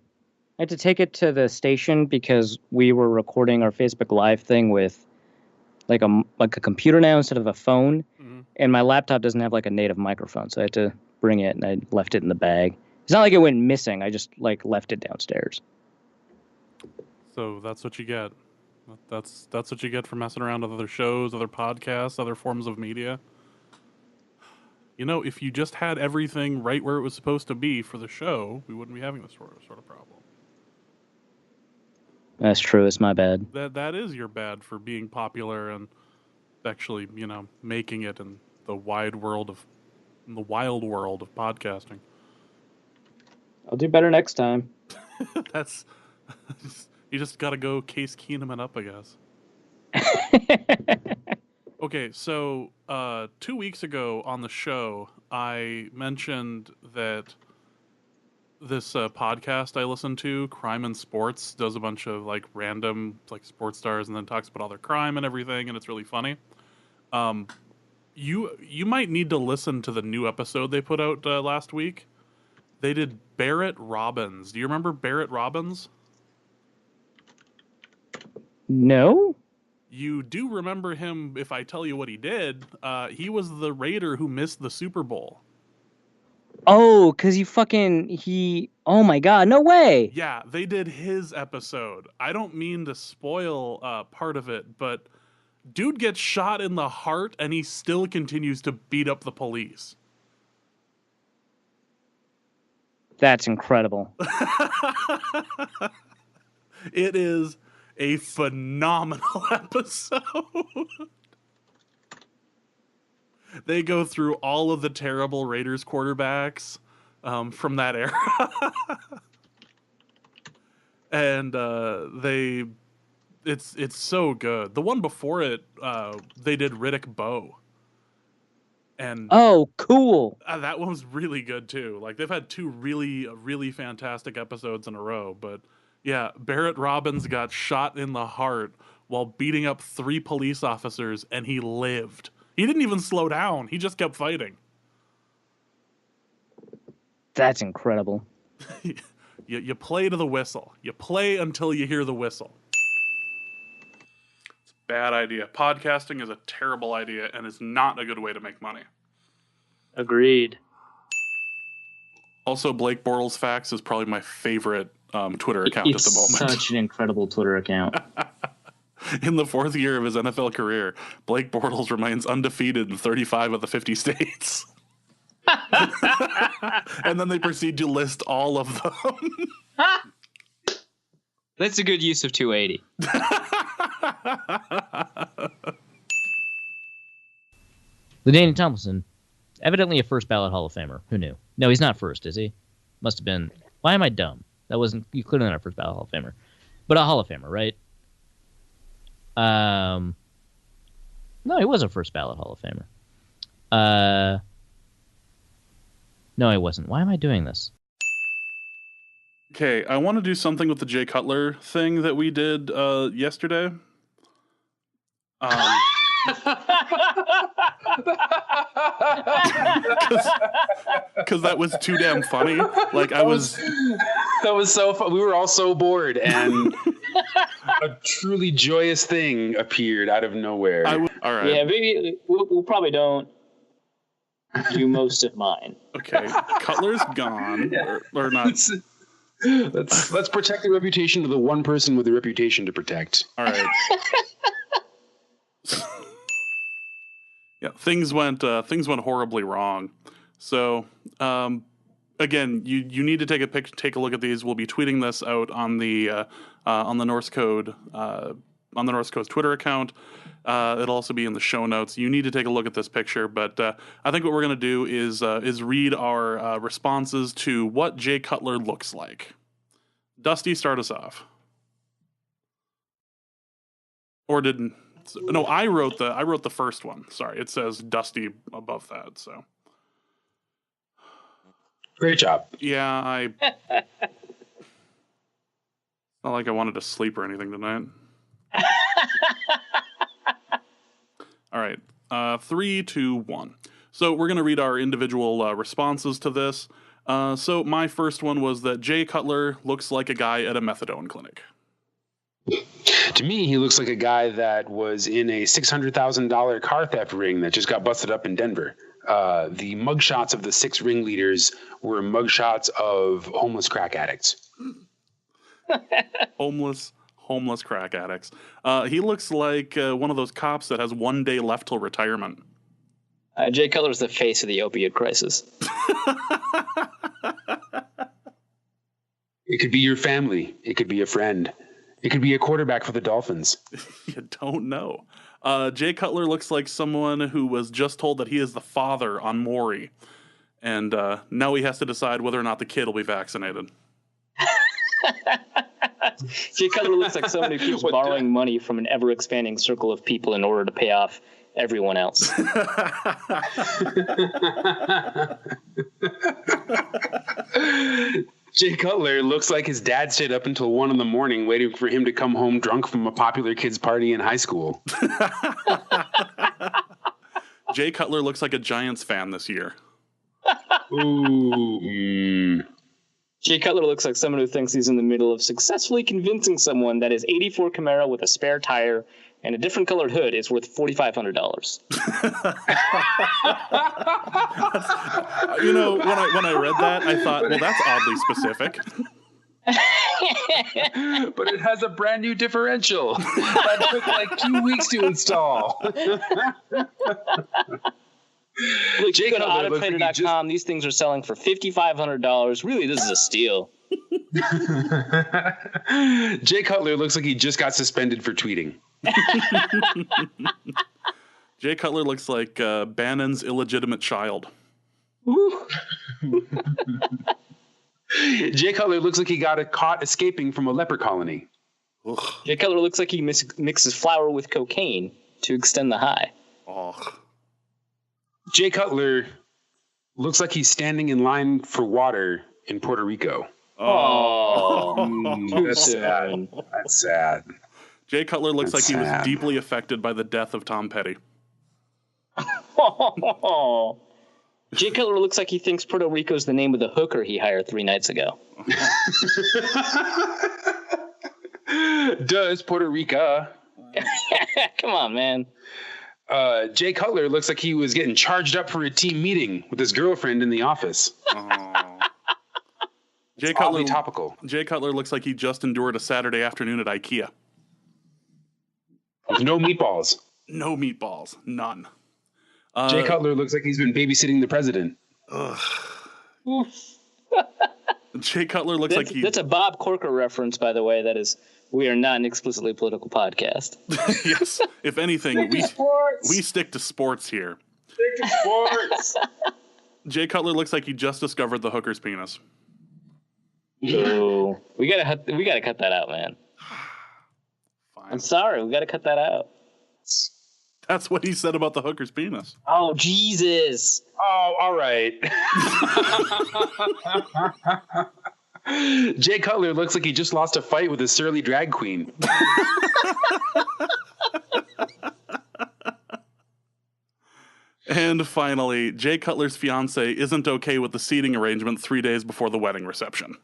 take it to the station because we were recording our Facebook Live thing with a computer now instead of a phone, and my laptop doesn't have a native microphone, so I had to bring it, and I left it in the bag. It's not like it went missing. I just left it downstairs. So that's what you get. That's what you get for messing around with other shows, other podcasts, other forms of media. If you just had everything right where it was supposed to be for the show, we wouldn't be having this sort of problem. That's true. It's my bad. That is your bad for being popular and actually, making it in the wild world of podcasting. I'll do better next time. That's you just got to go Case Keenum it up, I guess. Okay, so 2 weeks ago on the show, I mentioned that this podcast I listen to, Crime and Sports, does a bunch of random sports stars and then talks about all their crime and everything, and it's really funny. You might need to listen to the new episode they put out last week. They did Barrett Robbins. Do you remember Barrett Robbins? No. You do remember him if I tell you what he did. He was the Raider who missed the Super Bowl. Oh, because oh my God, no way. Yeah, they did his episode. I don't mean to spoil part of it, but dude gets shot in the heart and he still continues to beat up the police. That's incredible. It is a phenomenal episode. They go through all of the terrible Raiders quarterbacks from that era. And it's so good. The one before it, they did Riddick Bowe. And oh, cool. That one was really good too. Like, they've had two really fantastic episodes in a row. But yeah, Barrett Robbins got shot in the heart while beating up 3 police officers, and he lived. He didn't even slow down. He just kept fighting. That's incredible. You play to the whistle. You play until you hear the whistle. It's a bad idea. Podcasting is a terrible idea, and it's not a good way to make money. Agreed. Also, Blake Bortles Facts is probably my favorite Twitter account at the moment. It's such an incredible Twitter account. In the 4th year of his NFL career, Blake Bortles remains undefeated in 35 of the 50 states. And then they proceed to list all of them. That's a good use of 280. LaDainian Tomlinson, evidently a first ballot Hall of Famer. Who knew? No, he's not first, is he? Must have been. Why am I dumb? That wasn't. You clearly not a first ballot Hall of Famer, but a Hall of Famer, right? No, he was a first ballot Hall of Famer. No, he wasn't. Why am I doing this? Okay, I want to do something with the Jay Cutler thing that we did yesterday. Because that was too damn funny. Like, that was so fun. We were all so bored, and a truly joyous thing appeared out of nowhere. All right. Yeah, maybe we'll probably don't do most of mine. Okay, Cutler's gone, or not. Let's protect the reputation of the one person with a reputation to protect. All right. Yeah, things went horribly wrong. So, again, you need to take a look at these. We'll be tweeting this out on the Norse Code on the Norse Code's Twitter account. It'll also be in the show notes. You need to take a look at this picture, but I think what we're going to do is read our responses to what Jay Cutler looks like. Dusty, start us off. Or didn't? No, I wrote the first one. Sorry, it says Dusty above that. So great job. Yeah, not like I wanted to sleep or anything tonight. All right, 3, 2, 1. So we're going to read our individual responses to this. So my first one was that Jay Cutler looks like a guy at a methadone clinic. To me, he looks like a guy that was in a $600,000 car theft ring that just got busted up in Denver. The mugshots of the 6 ringleaders were mugshots of homeless crack addicts. Homeless crack addicts. He looks like one of those cops that has 1 day left till retirement. Jay Cutler's the face of the opioid crisis. It could be your family. It could be a friend. It could be a quarterback for the Dolphins. You don't know. Jay Cutler looks like someone who was just told that he is the father on Maury. And now he has to decide whether or not the kid will be vaccinated. Jay Cutler looks like someone who keeps borrowing money from an ever-expanding circle of people in order to pay off everyone else. Jay Cutler looks like his dad stayed up until 1 a.m. waiting for him to come home drunk from a popular kids party in high school. Jay Cutler looks like a Giants fan this year. Ooh. Jay Cutler looks like someone who thinks he's in the middle of successfully convincing someone that his 84 Camaro with a spare tire and a different colored hood is worth $4,500. You know, when I read that, I thought, well, that's oddly specific. But it has a brand new differential that took like 2 weeks to install. Look, you go to autotrader.com. These things are selling for $5,500. Really, this is a steal. Jay Cutler looks like he just got suspended for tweeting. Jay Cutler looks like Bannon's illegitimate child. Jay Cutler looks like he got caught escaping from a leper colony. Ugh. Jay Cutler looks like he mixes flour with cocaine to extend the high. Oh. Jay Cutler looks like he's standing in line for water in Puerto Rico. That's sad. That's sad. Jay Cutler looks That's like he was sad. deeply affected by the death of Tom Petty. Jay Cutler looks like he thinks Puerto Rico is the name of the hooker he hired 3 nights ago. Does Puerto Rico? Come on, man. Jay Cutler looks like he was getting charged up for a team meeting with his girlfriend in the office. Jay Cutler topical. Jay Cutler looks like he just endured a Saturday afternoon at IKEA. With no meatballs. No meatballs. None. Jay Cutler looks like he's been babysitting the president. Jay Cutler looks like he... That's a Bob Corker reference, by the way. That is, we are not an explicitly political podcast. Yes. If anything, we stick to sports here. Stick to sports. Jay Cutler looks like he just discovered the hooker's penis. Ooh, we gotta cut that out, man. Fine. I'm sorry, we gotta cut that out. That's what he said about the hooker's penis. Oh, Jesus. Oh, all right. Jay Cutler looks like he just lost a fight with a surly drag queen. And finally, Jay Cutler's fiance isn't okay with the seating arrangement 3 days before the wedding reception.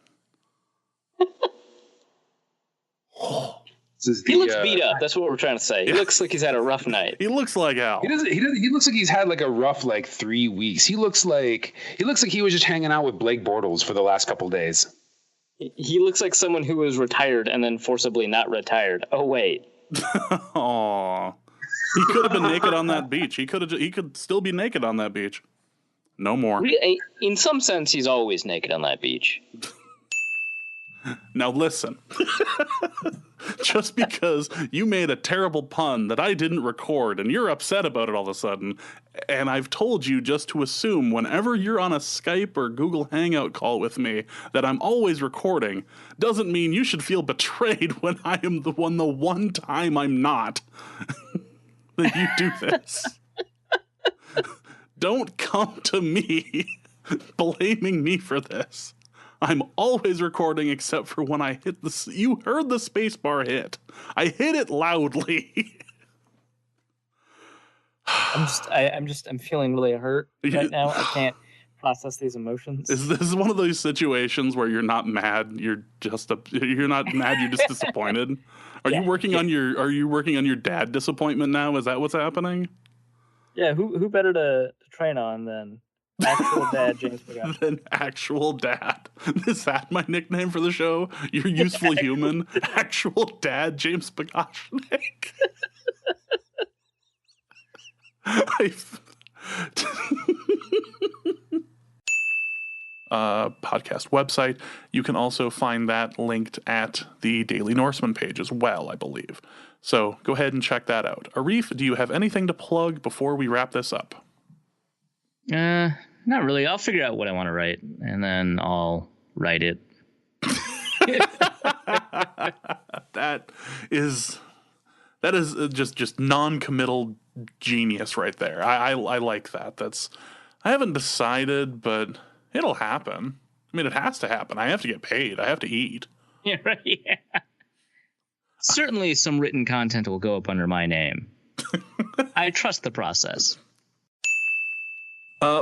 He looks beat up. That's what we're trying to say. He looks like he's had a rough night. He looks like hell. He looks like he's had like a rough 3 weeks. He looks like he was just hanging out with Blake Bortles for the last couple days. He looks like someone who was retired and then forcibly not retired. Oh wait. Aww. He could have been naked on that beach. He could still be naked on that beach. No more. In some sense, he's always naked on that beach. Now listen. Just because you made a terrible pun that I didn't record and you're upset about it all of a sudden, and I've told you just to assume whenever you're on a Skype or Google Hangout call with me that I'm always recording, doesn't mean you should feel betrayed when I am the one time I'm not. That you do this. Don't come to me blaming me for this. I'm always recording except for when I hit the... You heard the space bar hit. I hit it loudly. I'm feeling really hurt right now. I can't process these emotions. Is this one of those situations where you're not mad, you're not mad, you're just disappointed? Are you working on your dad disappointment now? Is that what's happening? Yeah, who better to train on than actual dad James Pagashnik? Than actual dad. Is that my nickname for the show? Your useful human, actual dad James Pagashnik. Podcast website. You can also find that linked at the Daily Norseman page as well, I believe. So go ahead and check that out. Arif, do you have anything to plug before we wrap this up? Not really. I'll figure out what I want to write, and then I'll write it. That is just non-committal genius right there. I like that. I haven't decided, but it'll happen. I mean, it has to happen. I have to get paid. I have to eat. Yeah, right. Yeah. Certainly some written content will go up under my name. I trust the process.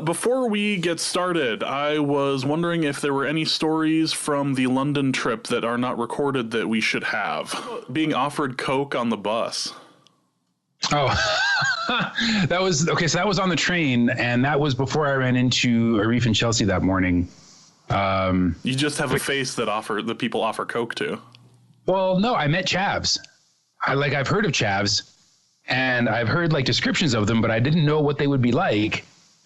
Before we get started, I was wondering if there were any stories from the London trip that are not recorded that we should have. Being offered Coke on the bus. Oh, that was okay. So that was on the train, and that was before I ran into Arif and Chelsea that morning. You just have a face that people offer Coke to. Well, no, I met chavs. I've heard of chavs, and I've heard descriptions of them, but I didn't know what they would be like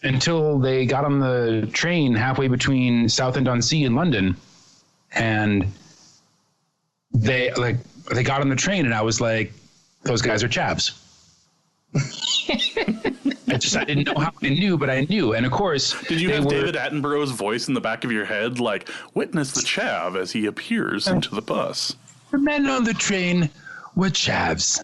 until they got on the train halfway between Southend-on-Sea and London, and they got on the train, and I was like, those guys are chavs. I didn't know how I knew, but I knew. And of course, did you have David Attenborough's voice in the back of your head, like, witness the chav as he appears into the bus? The men on the train were chavs.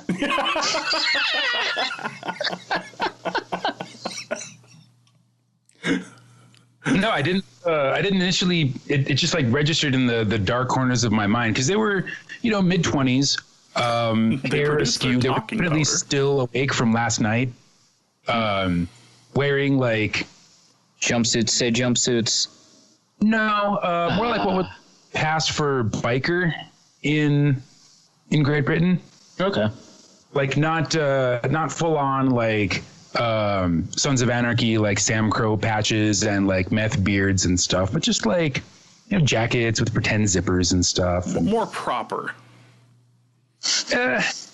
No, I didn't. I didn't initially. It just like registered in the dark corners of my mind because they were, mid-20s. They were askew. They were definitely still awake from last night. Wearing like jumpsuits. Say jumpsuits. No, more like what would pass for biker in Great Britain. Okay. Like not full on like Sons of Anarchy, like Sam Crow patches and like meth beards and stuff, but just like jackets with pretend zippers and stuff. More proper.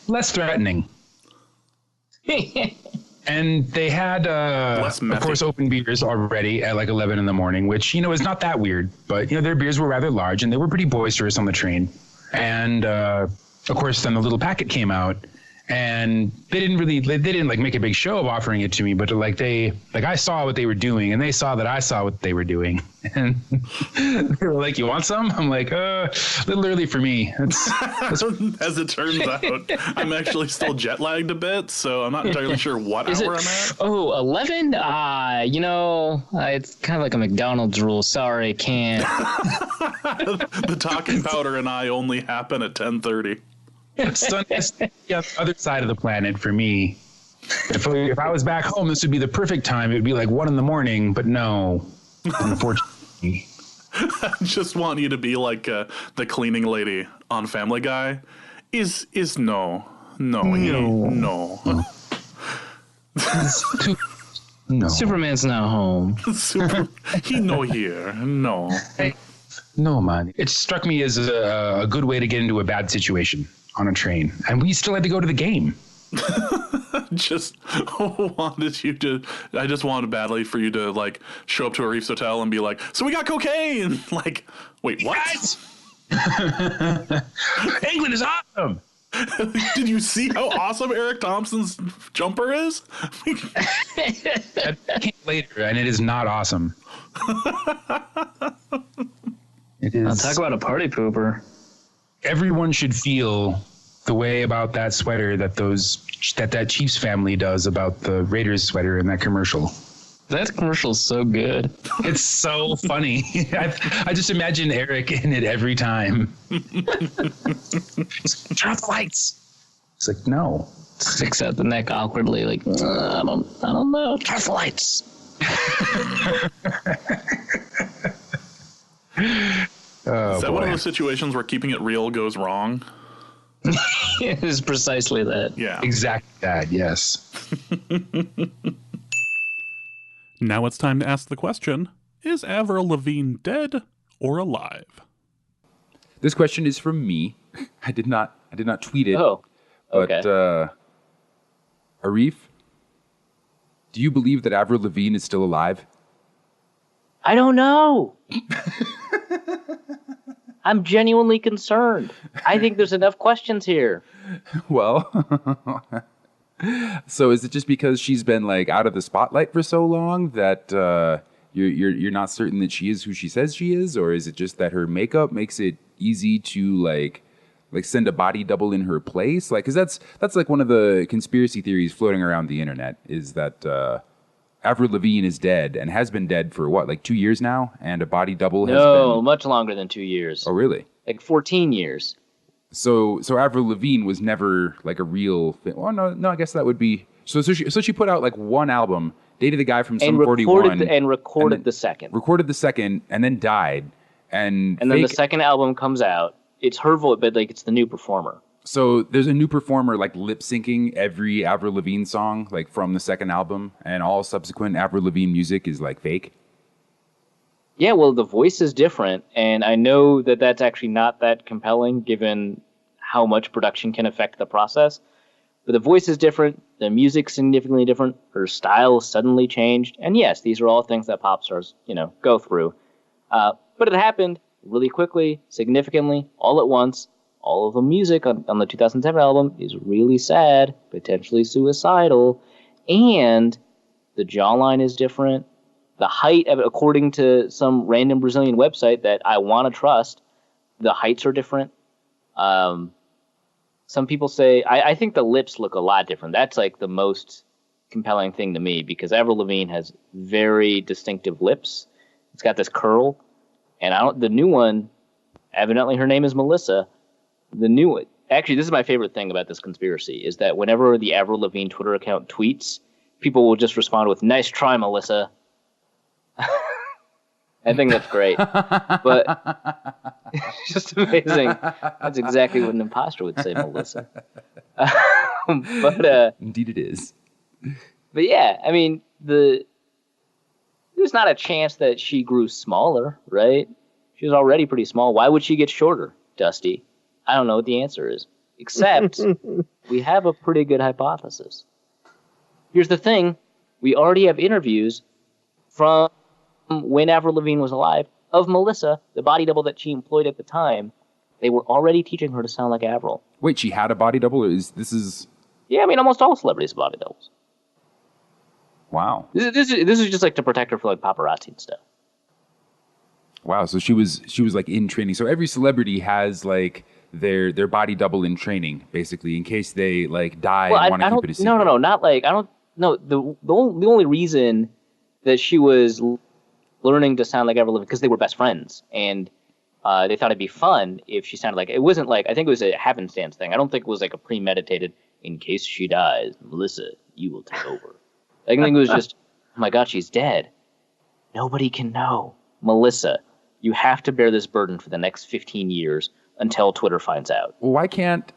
Less threatening. And they had, of course, open beers already at like 11 in the morning, which, is not that weird. But, their beers were rather large and they were pretty boisterous on the train. And, of course, then the little packet came out. And they didn't like make a big show of offering it to me, but I saw what they were doing and they saw that I saw what they were doing. And they were like, you want some? I'm like, a little early for me. As it turns out, I'm actually still jet lagged a bit, so I'm not entirely sure what hour I'm at. Oh, 11? It's kind of like a McDonald's rule. Sorry, can't. The talking powder and I only happen at 10:30. Sun is on the other side of the planet for me. If I was back home, this would be the perfect time. It would be like 1 a.m, but no, unfortunately. I just want you to be like the cleaning lady on Family Guy. Is no. No. Superman's not home. He no here. No. No, man. It struck me as a good way to get into a bad situation on a train, and we still had to go to the game. I just wanted badly for you to like show up to Arif's hotel and be like, so we got cocaine. Like, wait, what? England is awesome. Did you see how awesome Eric Thompson's jumper is? That came later, and it is not awesome. It is. I'll talk about a party pooper. Everyone should feel the way about that sweater that that Chiefs family does about the Raiders sweater in that commercial. That commercial is so good. It's so funny. I just imagine Eric in it every time. Turn off the lights. It's like, no. Sticks out the neck awkwardly, like, I don't know. Turn off the lights. Is that one of those situations where keeping it real goes wrong? It is precisely that. Yeah. Exactly that, yes. Now it's time to ask the question, is Avril Lavigne dead or alive? This question is from me. I did not tweet it. Oh, okay. But Arif, do you believe that Avril Lavigne is still alive? I don't know. I'm genuinely concerned. I think there's enough questions here. Well, so is it just because she's been like out of the spotlight for so long that you're not certain that she is who she says she is, or is it just that her makeup makes it easy to like send a body double in her place? Like, because that's like one of the conspiracy theories floating around the internet is that Avril Lavigne is dead and has been dead for what, like 2 years now, and a body double has been... No, much longer than 2 years. Oh, really? Like 14 years. So Avril Lavigne was never like a real thing. Well, no, I guess that would be... So she put out like one album, dated the guy from Sum 41. And recorded the second. Recorded the second, and then died. And then the second album comes out. It's her voice, but like it's the new performer. So there's a new performer like lip syncing every Avril Lavigne song, like from the second album, and all subsequent Avril Lavigne music is like fake. Yeah, well, the voice is different, and I know that that's actually not that compelling given how much production can affect the process. But the voice is different. The music's significantly different. Her style suddenly changed. And yes, these are all things that pop stars, go through. But it happened really quickly, significantly, all at once. All of the music on the 2007 album is really sad, potentially suicidal, and the jawline is different. The height of it, according to some random Brazilian website that I want to trust, the heights are different. Some people say, I think the lips look a lot different. That's like the most compelling thing to me, because Avril Lavigne has very distinctive lips. It's got this curl. And the new one, evidently her name is Melissa. The new one, actually, this is my favorite thing about this conspiracy, is that whenever the Avril Lavigne Twitter account tweets, people will just respond with, "Nice try, Melissa." I think that's great. But it's just amazing. That's exactly what an imposter would say, Melissa. Indeed it is. But yeah, I mean, there's not a chance that she grew smaller, right? She was already pretty small. Why would she get shorter, Dusty? I don't know what the answer is. Except we have a pretty good hypothesis. Here's the thing. We already have interviews from when Avril Lavigne was alive of Melissa, the body double that she employed at the time. They were already teaching her to sound like Avril. Wait, she had a body double? Yeah, I mean, almost all celebrities have body doubles. Wow. This is just like to protect her for like paparazzi and stuff. Wow, so she was like in training. So every celebrity has like their body double in training, basically, in case they like die and want to keep it a secret. No, not like the only reason that she was learning to sound like Avril Lavigne because they were best friends, and they thought it'd be fun if she sounded like. It wasn't like, I think it was a happenstance thing. I don't think it was like a premeditated. In case she dies, Melissa, you will take over. I think it was just, oh my God, she's dead. Nobody can know. Melissa, you have to bear this burden for the next 15 years until Twitter finds out. Well, why can't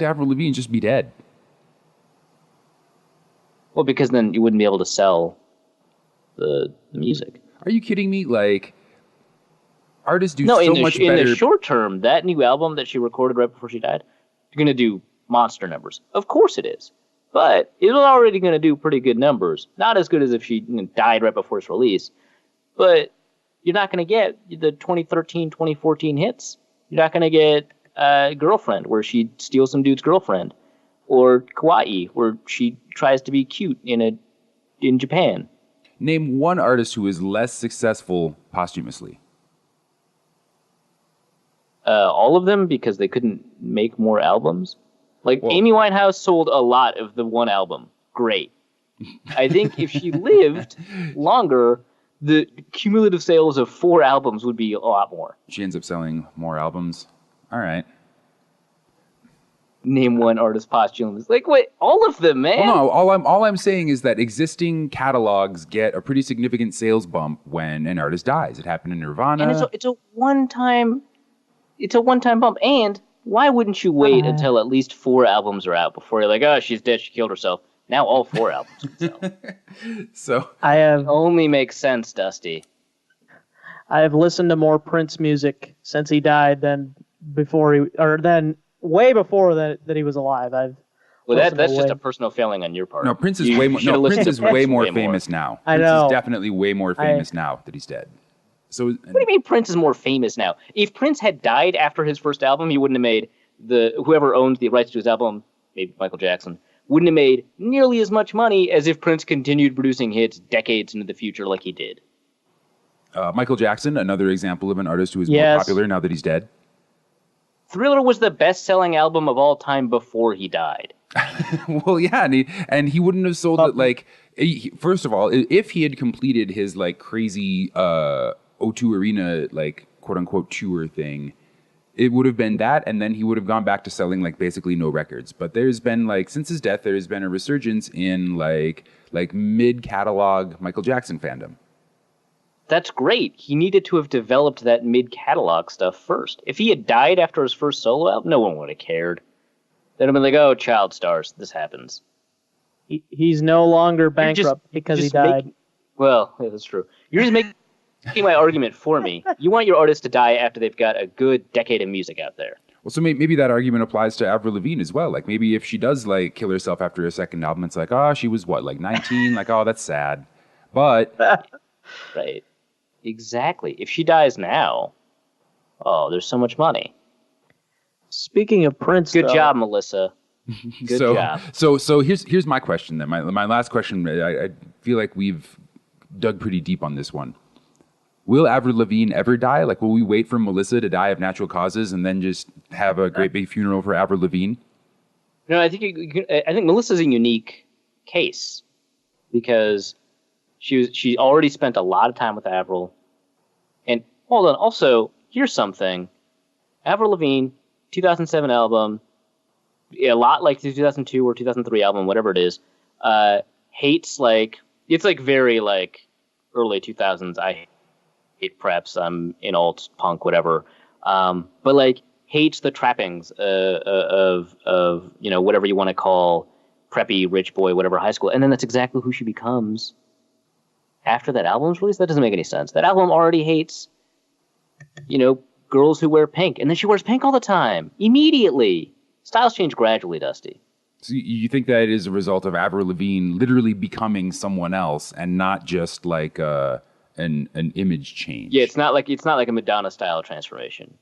Avril Lavigne just be dead? Well, because then you wouldn't be able to sell the music. Are you kidding me? Like, artists do so much better. In the short term, that new album that she recorded right before she died, you're going to do monster numbers. Of course it is. But it was already going to do pretty good numbers. Not as good as if she died right before its release. But you're not going to get the 2013, 2014 hits. You're not going to get Girlfriend, where she steals some dude's girlfriend. Or Kawaii, where she tries to be cute in Japan. Name one artist who is less successful posthumously. All of them, because they couldn't make more albums. Like, Amy Winehouse sold a lot of the one album. Great. I think if she lived longer, the cumulative sales of 4 albums would be a lot more. She ends up selling more albums. All right. Name one artist posthumously. Like, wait, all of them, man. Well, no, all I'm saying is that existing catalogs get a pretty significant sales bump when an artist dies. It happened in Nirvana. And it's a one-time bump. And why wouldn't you wait until at least 4 albums are out before you're like, oh, she's dead, she killed herself. Now all 4 albums can sell. So it only makes sense, Dusty. I have listened to more Prince music since he died than way before that he was alive. That's just a personal failing on your part. No, Prince is way more famous now. I know. Prince is definitely way more famous now that he's dead. So what do you mean Prince is more famous now? If Prince had died after his first album, he wouldn't have made whoever owns the rights to his album, maybe Michael Jackson, wouldn't have made nearly as much money as if Prince continued producing hits decades into the future like he did. Michael Jackson, another example of an artist who is more popular now that he's dead. Thriller was the best-selling album of all time before he died. Well, yeah, and he wouldn't have sold it like. First of all, if he had completed his like crazy O2 Arena like quote unquote tour thing, it would have been that, and then he would have gone back to selling like basically no records. But there's been like since his death, there's been a resurgence in like mid-catalog Michael Jackson fandom. That's great. He needed to have developed that mid-catalog stuff first. If he had died after his first solo album, no one would have cared. They'd have been like, oh, child stars, this happens. He's no longer bankrupt because he died. Well, yeah, that's true. You're just making my argument for me. You want your artist to die after they've got a good decade of music out there. Well, so maybe that argument applies to Avril Lavigne as well. Like maybe if she does like kill herself after her second album, it's like, oh, she was what, like 19? Like, oh, that's sad. But right, exactly. If she dies now, there's so much money. Speaking of Prince, good job, Melissa. Good job. So here's my question then. My last question. I feel like we've dug pretty deep on this one. Will Avril Lavigne ever die? Like, will we wait for Melissa to die of natural causes and then just have a great big funeral for Avril Lavigne? No, I think Melissa's a unique case because she already spent a lot of time with Avril. And hold on, also here's something: Avril Lavigne, 2007 album, a lot like the 2002 or 2003 album, whatever it is, hates it's very early 2000s. I hate preps. I'm in alt punk, whatever. But hates the trappings of whatever you want to call preppy rich boy, whatever, high school. And then that's exactly who she becomes after that album's released. That doesn't make any sense. That album already hates, girls who wear pink, and then she wears pink all the time immediately. Styles change gradually, Dusty. So you think that is a result of Avril Lavigne literally becoming someone else and not just like an image change? Yeah, it's not like a Madonna style transformation.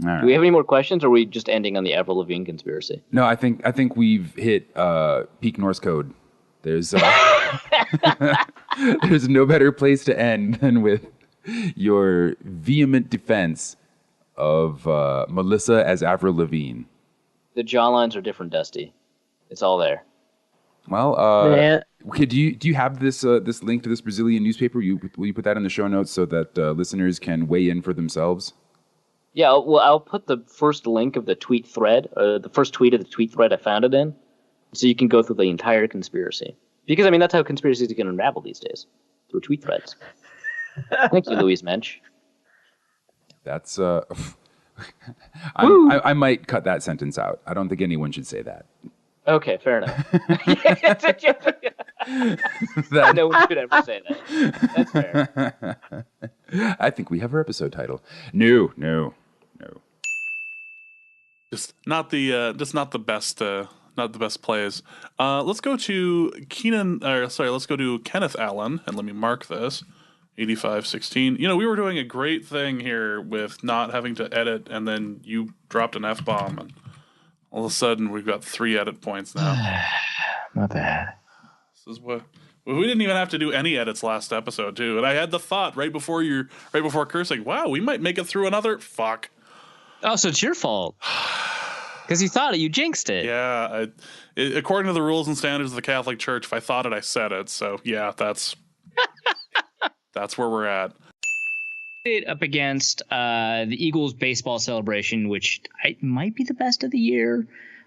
All right. Do we have any more questions, or are we just ending on the Avril Lavigne conspiracy? No, I think we've hit peak Norse Code. There's there's no better place to end than with your vehement defense of Melissa as Avril Lavigne. The jawlines are different, Dusty. It's all there. Well, okay, do you have this link to this Brazilian newspaper? Will you put that in the show notes so that listeners can weigh in for themselves? Yeah, well, I'll put the first link of the tweet thread, the first tweet of the tweet thread I found it in, so you can go through the entire conspiracy. Because, that's how conspiracies can unravel these days, through tweet threads. Thank you, Louise Mensch. That's, I might cut that sentence out. I don't think anyone should say that. Okay, fair enough. No one should ever say that. That's fair. I think we have our episode title. No. Just not the best plays. Let's go to let's go to Kenneth Allen, and let me mark this. 8516. We were doing a great thing here with not having to edit, and then you dropped an F-bomb, and all of a sudden we've got 3 edit points now. Not bad. This is what we didn't even have to do any edits last episode too, and I had the thought right before cursing. Wow, we might make it through another. Fuck. Oh, so it's your fault. Because you thought it, you jinxed it. Yeah, according to the rules and standards of the Catholic Church, if I thought it, I said it. So yeah, that's where we're at. It up against the Eagles baseball celebration, which might be the best of the year.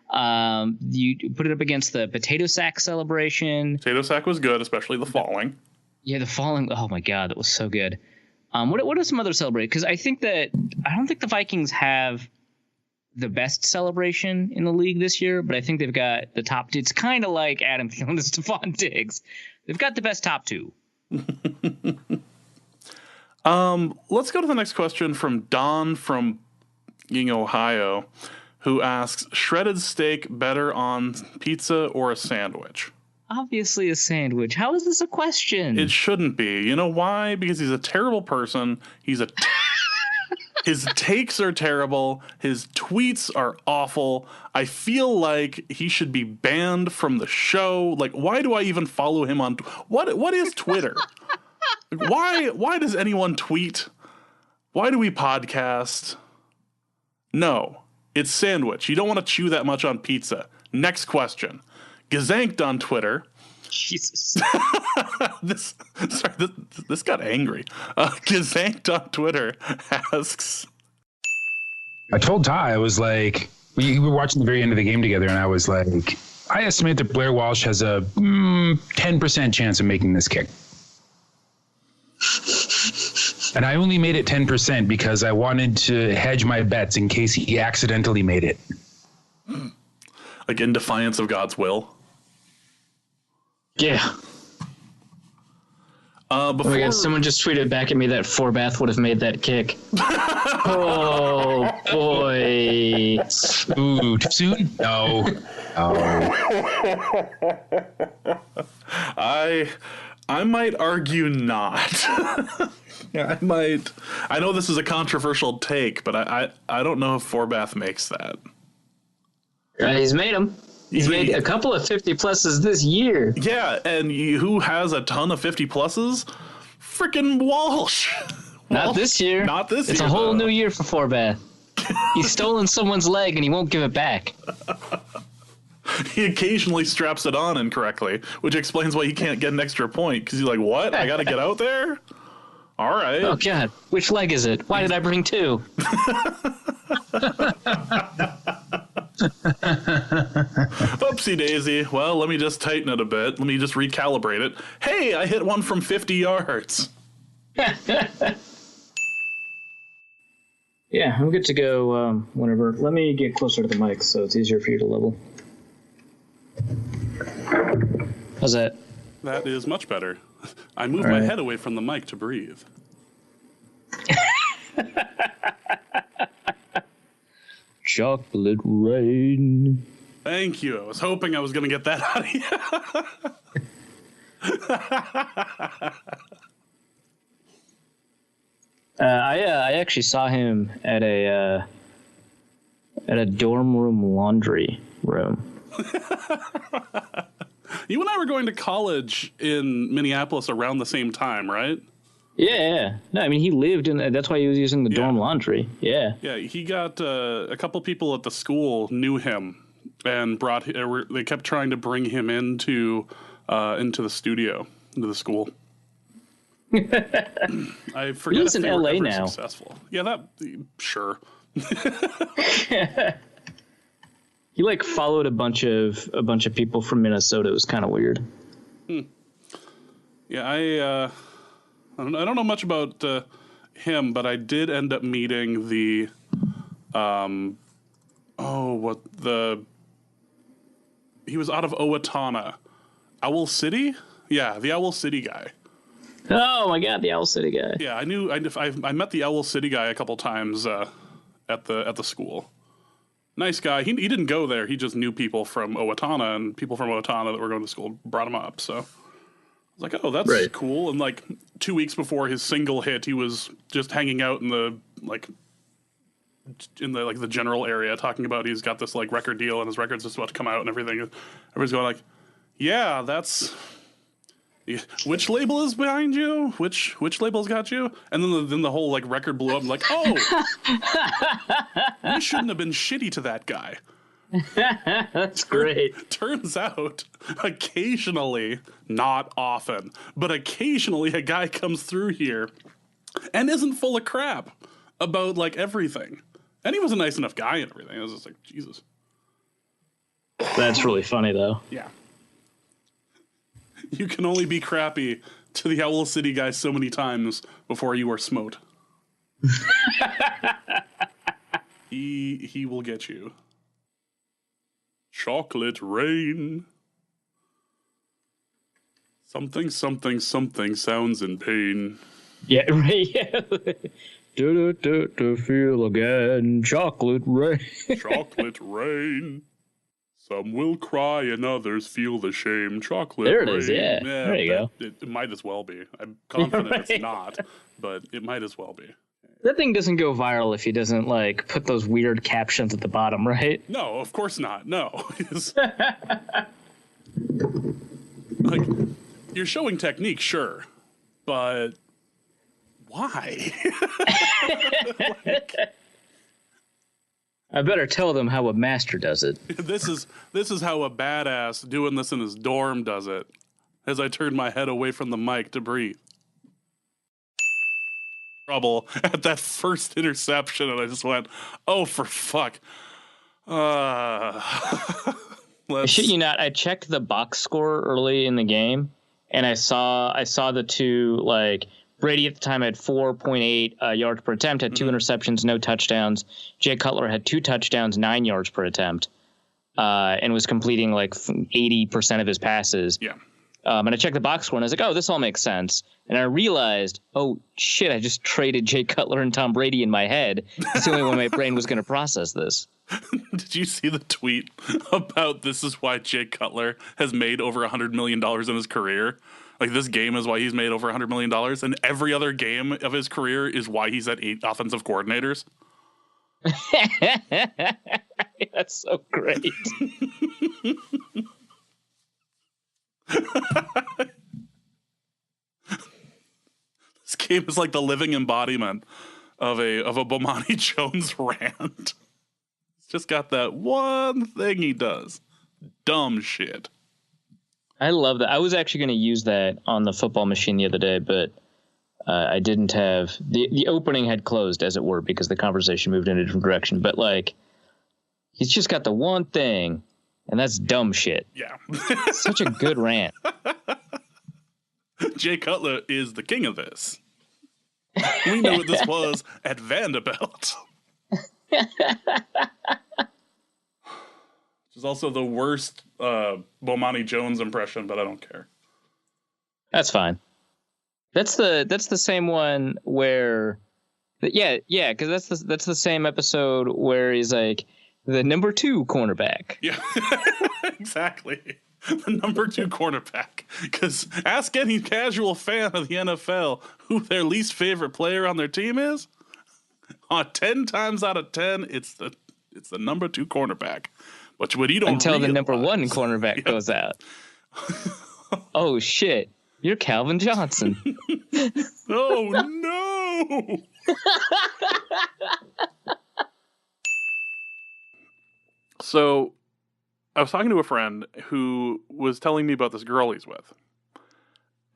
You put it up against the potato sack celebration. Potato sack was good, especially the falling. Yeah, the falling. Oh my God, that was so good. What are some other celebrations? Because I don't think the Vikings have the best celebration in the league this year, but I think they've got the top two. It's kind of like Adam Thielen and Stephon Diggs. They've got the best top two. Let's go to the next question from Don from Ohio, who asks, shredded steak better on pizza or a sandwich? Obviously a sandwich. How is this a question? It shouldn't be. You know why? Because he's a terrible person. His takes are terrible. His tweets are awful. I feel like he should be banned from the show. Like, why do I even follow him on what is Twitter? Why does anyone tweet? Why do we podcast? No, it's sandwich. You don't want to chew that much on pizza. Next question. Gazanked on Twitter. Jesus. This got angry. Gazanked on Twitter asks. I told Ty, I was like, we were watching the very end of the game together, and I was like, I estimate that Blair Walsh has a 10% chance of making this kick. And I only made it 10% because I wanted to hedge my bets in case he accidentally made it. Like in defiance of God's will? Yeah. Oh my God, someone just tweeted back at me that Forbath would have made that kick. Oh, boy. Ooh, too soon? No. I might argue not. I might. I know this is a controversial take, but I don't know if Forbath makes that. He's made them. He's made a couple of 50 pluses this year. Yeah, and who has a ton of 50 pluses? Freaking Walsh. Not this year. Not this year. It's a whole new year for Forbath. He's stolen someone's leg and he won't give it back. He occasionally straps it on incorrectly, which explains why he can't get an extra point, because he's like, what? I got to get out there? All right. Oh, God. Which leg is it? Why did I bring two? Oopsie daisy. Well, let me just tighten it a bit. Let me just recalibrate it. Hey, I hit one from 50 yards. Yeah, I'm good to go whenever. Let me get closer to the mic so it's easier for you to level. How's that? That is much better. I moved my head away from the mic to breathe. Chocolate rain. Thank you. I was hoping I was going to get that out of you. I actually saw him at a dorm room laundry room. You and I were going to college in Minneapolis around the same time, right? Yeah. No, I mean, he lived in. That's why he was using the dorm laundry. Yeah. Yeah, he got a couple people at the school knew him and they kept trying to bring him into the studio, into the school. I forget. He lives in LA now. Successful. Yeah, sure. He followed a bunch of people from Minnesota. It was kind of weird. Yeah, I don't know much about him, but I did end up meeting the he was out of Owatonna, Owl City. Yeah, the Owl City guy. Oh my God, the Owl City guy. Yeah, I met the Owl City guy a couple times at the school. Nice guy. He didn't go there. He just knew people from Owatonna, and people from Owatonna that were going to school brought him up. So I was like, oh, that's cool. And 2 weeks before his single hit, he was just hanging out in the the general area, talking about he's got this record deal and his record's just about to come out and everything. Everybody's going yeah, that's. Which label is behind you? Which label's got you? And then the whole record blew up. I'm oh, we shouldn't have been shitty to that guy. That's great. Turns out, occasionally, not often, but occasionally a guy comes through here and isn't full of crap about everything. And he was a nice enough guy and everything. I was just Jesus. That's really funny though. Yeah. You can only be crappy to the Owl City guy so many times before you are smote. He will get you. Chocolate rain. Something, something, something sounds in pain. Yeah, right. Yeah. Do feel again. Chocolate rain. Chocolate rain. Some will cry and others feel the shame. Chocolate there it rain. Is, yeah. There you go. It might as well be. I'm confident it's not, but it might as well be. That thing doesn't go viral if he doesn't put those weird captions at the bottom, right? No, of course not. No. You're showing technique, sure, but why? I better tell them how a master does it. This is how a badass doing this in his dorm does it. As I turned my head away from the mic to breathe. Trouble at that first interception, and I just went, "Oh, for fuck!" I shit you not. I checked the box score early in the game, and I saw the two Brady at the time had 4.8 yards per attempt, had 2 interceptions, no touchdowns. Jay Cutler had 2 touchdowns, 9 yards per attempt, and was completing 80% of his passes. Yeah. And I checked the box score and I was like, oh, this all makes sense. And I realized, oh shit, I just traded Jay Cutler and Tom Brady in my head. It's the only way my brain was going to process this. Did you see the tweet about this is why Jay Cutler has made over $100 million in his career? Like, this game is why he's made over $100 million, and every other game of his career is why he's at 8 offensive coordinators. That's so great. This game is like the living embodiment of a Bomani Jones rant. He's just got that one thing he does. Dumb shit. I love that. I was actually going to use that on the football machine the other day, but I didn't have the opening had closed, as it were, because the conversation moved in a different direction. But like, he's just got the one thing, and that's dumb shit. Yeah. Such a good rant. Jay Cutler is the king of this. We know what this was at Vanderbilt. Which is also the worst Bomani Jones impression, but I don't care. That's fine. That's the same one where, yeah, because that's the same episode where he's like the number 2 cornerback. Yeah, exactly. The number 2 cornerback. Because ask any casual fan of the NFL who their least favorite player on their team is. 10 times out of 10, it's the number 2 cornerback. But what you don't until realize, the number 1 cornerback goes out. Oh shit! You're Calvin Johnson. Oh no! So, I was talking to a friend who was telling me about this girl he's with,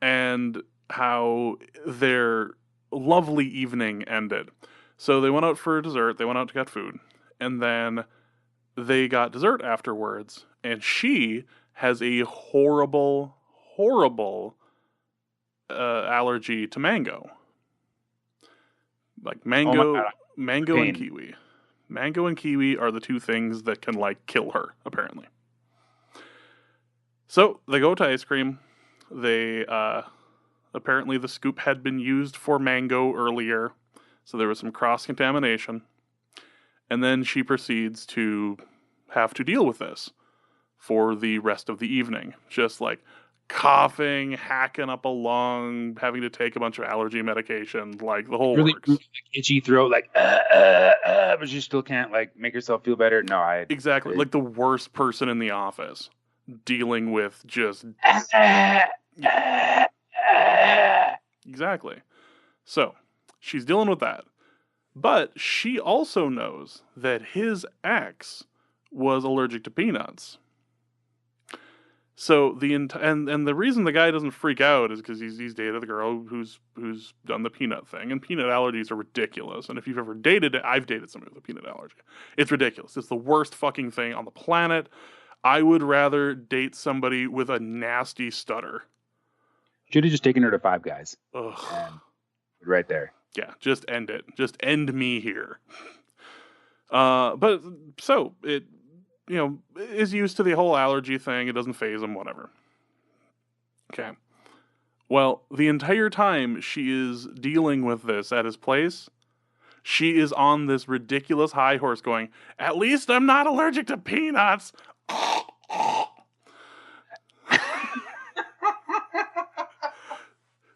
and how their lovely evening ended. So they went out for dessert. They went out to get food, and then they got dessert afterwards, and she has a horrible allergy to mango. Like mango and kiwi. Mango and kiwi are the 2 things that can like kill her, apparently. So they go to ice cream. They apparently the scoop had been used for mango earlier, so there was some cross-contamination. And then she proceeds to have to deal with this for the rest of the evening. Just like coughing, hacking up a lung, having to take a bunch of allergy medication, like the whole really works. like, itchy throat, like, but you still can't like make yourself feel better. No, exactly like the worst person in the office dealing with just exactly. So she's dealing with that. But she also knows that his ex was allergic to peanuts. So and the reason the guy doesn't freak out is because he's dated a girl who's done the peanut thing, and peanut allergies are ridiculous. And if you've ever dated it, I've dated somebody with a peanut allergy. It's ridiculous. It's the worst fucking thing on the planet. I would rather date somebody with a nasty stutter. Should have just taken her to Five Guys. Ugh. And right there. Yeah, just end it. Just end me here. But so it, is used to the whole allergy thing. It doesn't faze him, whatever. Okay. Well, the entire time she is dealing with this at his place, she is on this ridiculous high horse going, at least I'm not allergic to peanuts.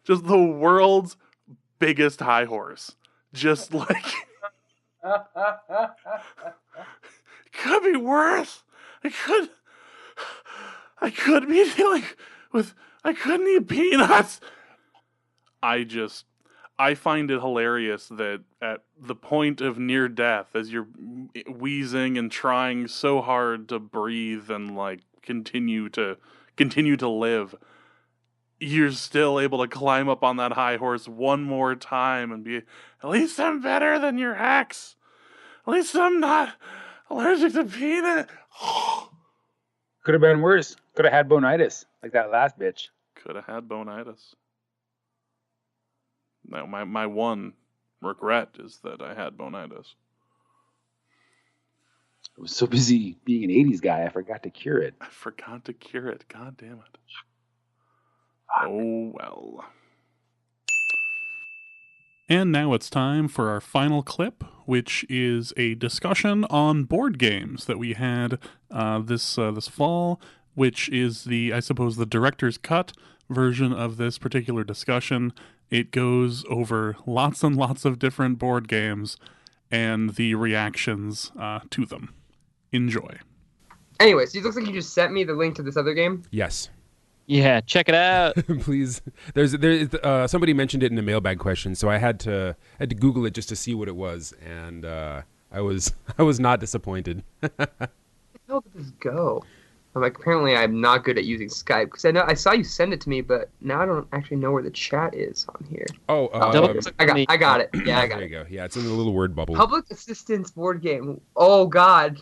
Just the world's biggest high horse. Just like... could be worse. I could be dealing with... I couldn't eat peanuts. I find it hilarious that at the point of near death, as you're wheezing and trying so hard to breathe and like continue to live, you're still able to climb up on that high horse one more time and be, at least I'm better than your ex. At least I'm not allergic to peanut. Could have been worse. Could have had bonitis, like that last bitch. Could have had bonitis. No, my one regret is that I had bonitis. I was so busy being an 80s guy, I forgot to cure it. God damn it. Oh, well. And now it's time for our final clip, which is a discussion on board games that we had this fall, which is I suppose, the director's cut version of this particular discussion. It goes over lots and lots of different board games and the reactions to them. Enjoy. Anyways, it looks like you just sent me the link to this other game. Yes. Yeah, check it out. Please. There's somebody mentioned it in the mailbag question, so I had to Google it just to see what it was, and I was not disappointed. How did this go? I'm like, apparently I'm not good at using Skype because I saw you send it to me, but now I don't actually know where the chat is on here. I got it. Yeah, I got it. There you go. Yeah, it's in the little word bubble. Public assistance board game. Oh God.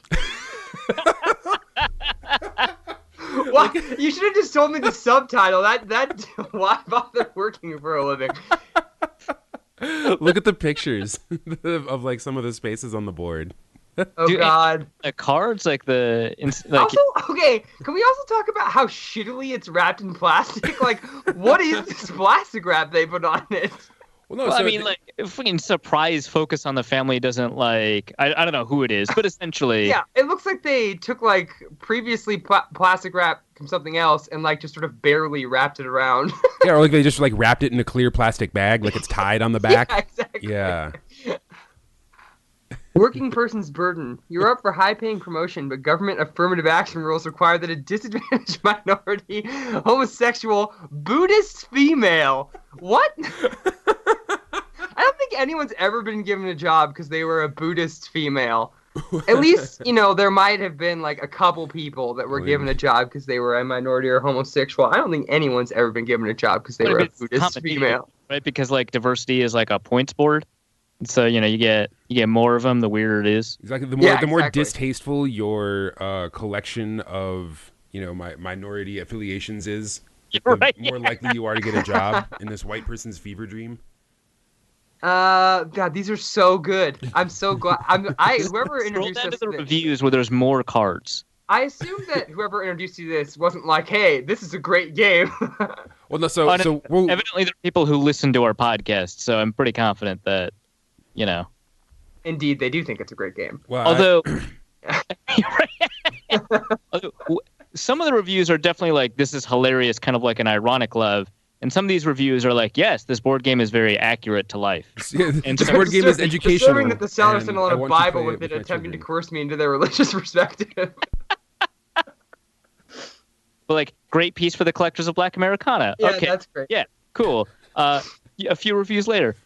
What? You should have just told me the subtitle. That why bother working for a living? Look at the pictures of like some of the spaces on the board. Oh God! The cards, like Also, okay. Can we also talk about how shittily it's wrapped in plastic? Like, what is this plastic wrap they put on it? Well, I mean, like, freaking surprise focus on the family doesn't, like, I don't know who it is, but essentially... Yeah, it looks like they took, like, previously plastic wrap from something else and, like, just sort of barely wrapped it around. Yeah, or like they just, like, wrapped it in a clear plastic bag, like it's tied on the back. Yeah, exactly. Yeah. Working person's burden. You're up for high-paying promotion, but government affirmative action rules require that a disadvantaged minority, homosexual, Buddhist female... What? I don't think anyone's ever been given a job because they were a Buddhist female. At least, there might have been, like, a couple people that were given a job because they were a minority or homosexual. I don't think anyone's ever been given a job because they were a Buddhist female. Right, because, like, diversity is, like, a points board. So, you get more of them, the weirder it is. Exactly. The more distasteful your collection of, minority affiliations is, the more likely you are to get a job in this white person's fever dream. God, these are so good. I'm so glad. Whoever introduced us to the reviews where there's more cards. I assume that whoever introduced you to this wasn't like, "Hey, this is a great game." Well, no. Evidently, there are people who listen to our podcast, so I'm pretty confident that, Indeed, they do think it's a great game. Well, although some of the reviews are definitely like, "This is hilarious," kind of like an ironic love. And some of these reviews are like, yes, this board game is very accurate to life. And this board game is educational. Assuming that the seller sent a lot of Bible with it, attempting to coerce me into their religious perspective. But like, great piece for the collectors of Black Americana. Yeah, okay. That's great. Yeah, cool. A few reviews later.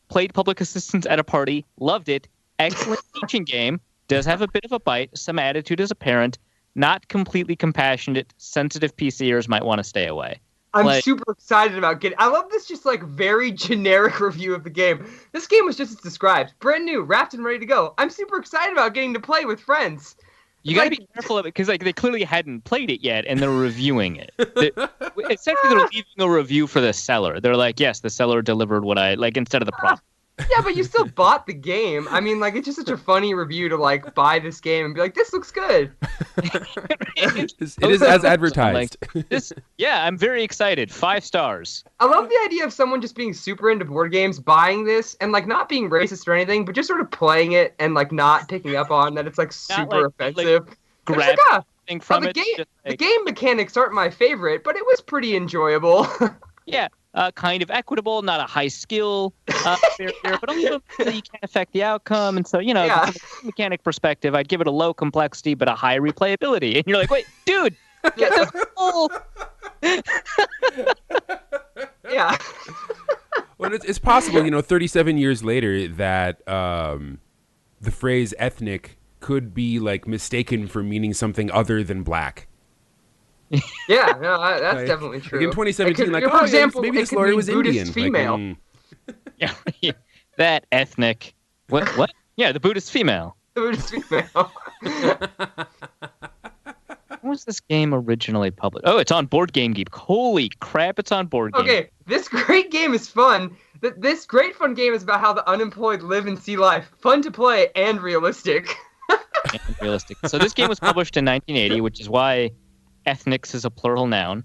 Played public assistance at a party. Loved it. Excellent teaching game. Does have a bit of a bite. Some attitude as a parent. Not completely compassionate. Sensitive PCers might want to stay away. I'm super excited about getting... I love this just, like, very generic review of the game. This game was just as described. Brand new, wrapped and ready to go. I'm super excited about getting to play with friends. You gotta be careful of it, because, like, they clearly hadn't played it yet, and they're reviewing it. Essentially, they're leaving a review for the seller. They're like, yes, the seller delivered what I... Like, instead of the product. Yeah, but you still bought the game. I mean, like, it's just such a funny review to, like, buy this game and be like, this looks good. It is as advertised. I'm very excited. 5 stars. I love the idea of someone just being super into board games, buying this, and, like, not being racist or anything, but just sort of playing it and, like, not picking up on that it's, like, super offensive. The game mechanics aren't my favorite, but it was pretty enjoyable. Yeah. Kind of equitable, not a high skill barrier, but also you can't affect the outcome. And so, from a mechanic perspective, I'd give it a low complexity, but a high replayability. And you're like, wait, dude, get the full... Yeah. Well, it's possible, 37 years later that the phrase ethnic could be, like, mistaken for meaning something other than black. Yeah, no, that's definitely true. Like in 2017, for example, maybe this lawyer was Buddhist Indian. female. Yeah, that ethnic. What? Yeah, the Buddhist female. The Buddhist female. When was this game originally published? Oh, it's on Board Game Geek. Holy crap, it's on Board Game. Okay, this great game is fun. This great fun game is about how the unemployed live and see life. Fun to play and realistic. And realistic. So this game was published in 1980, which is why ethnics is a plural noun.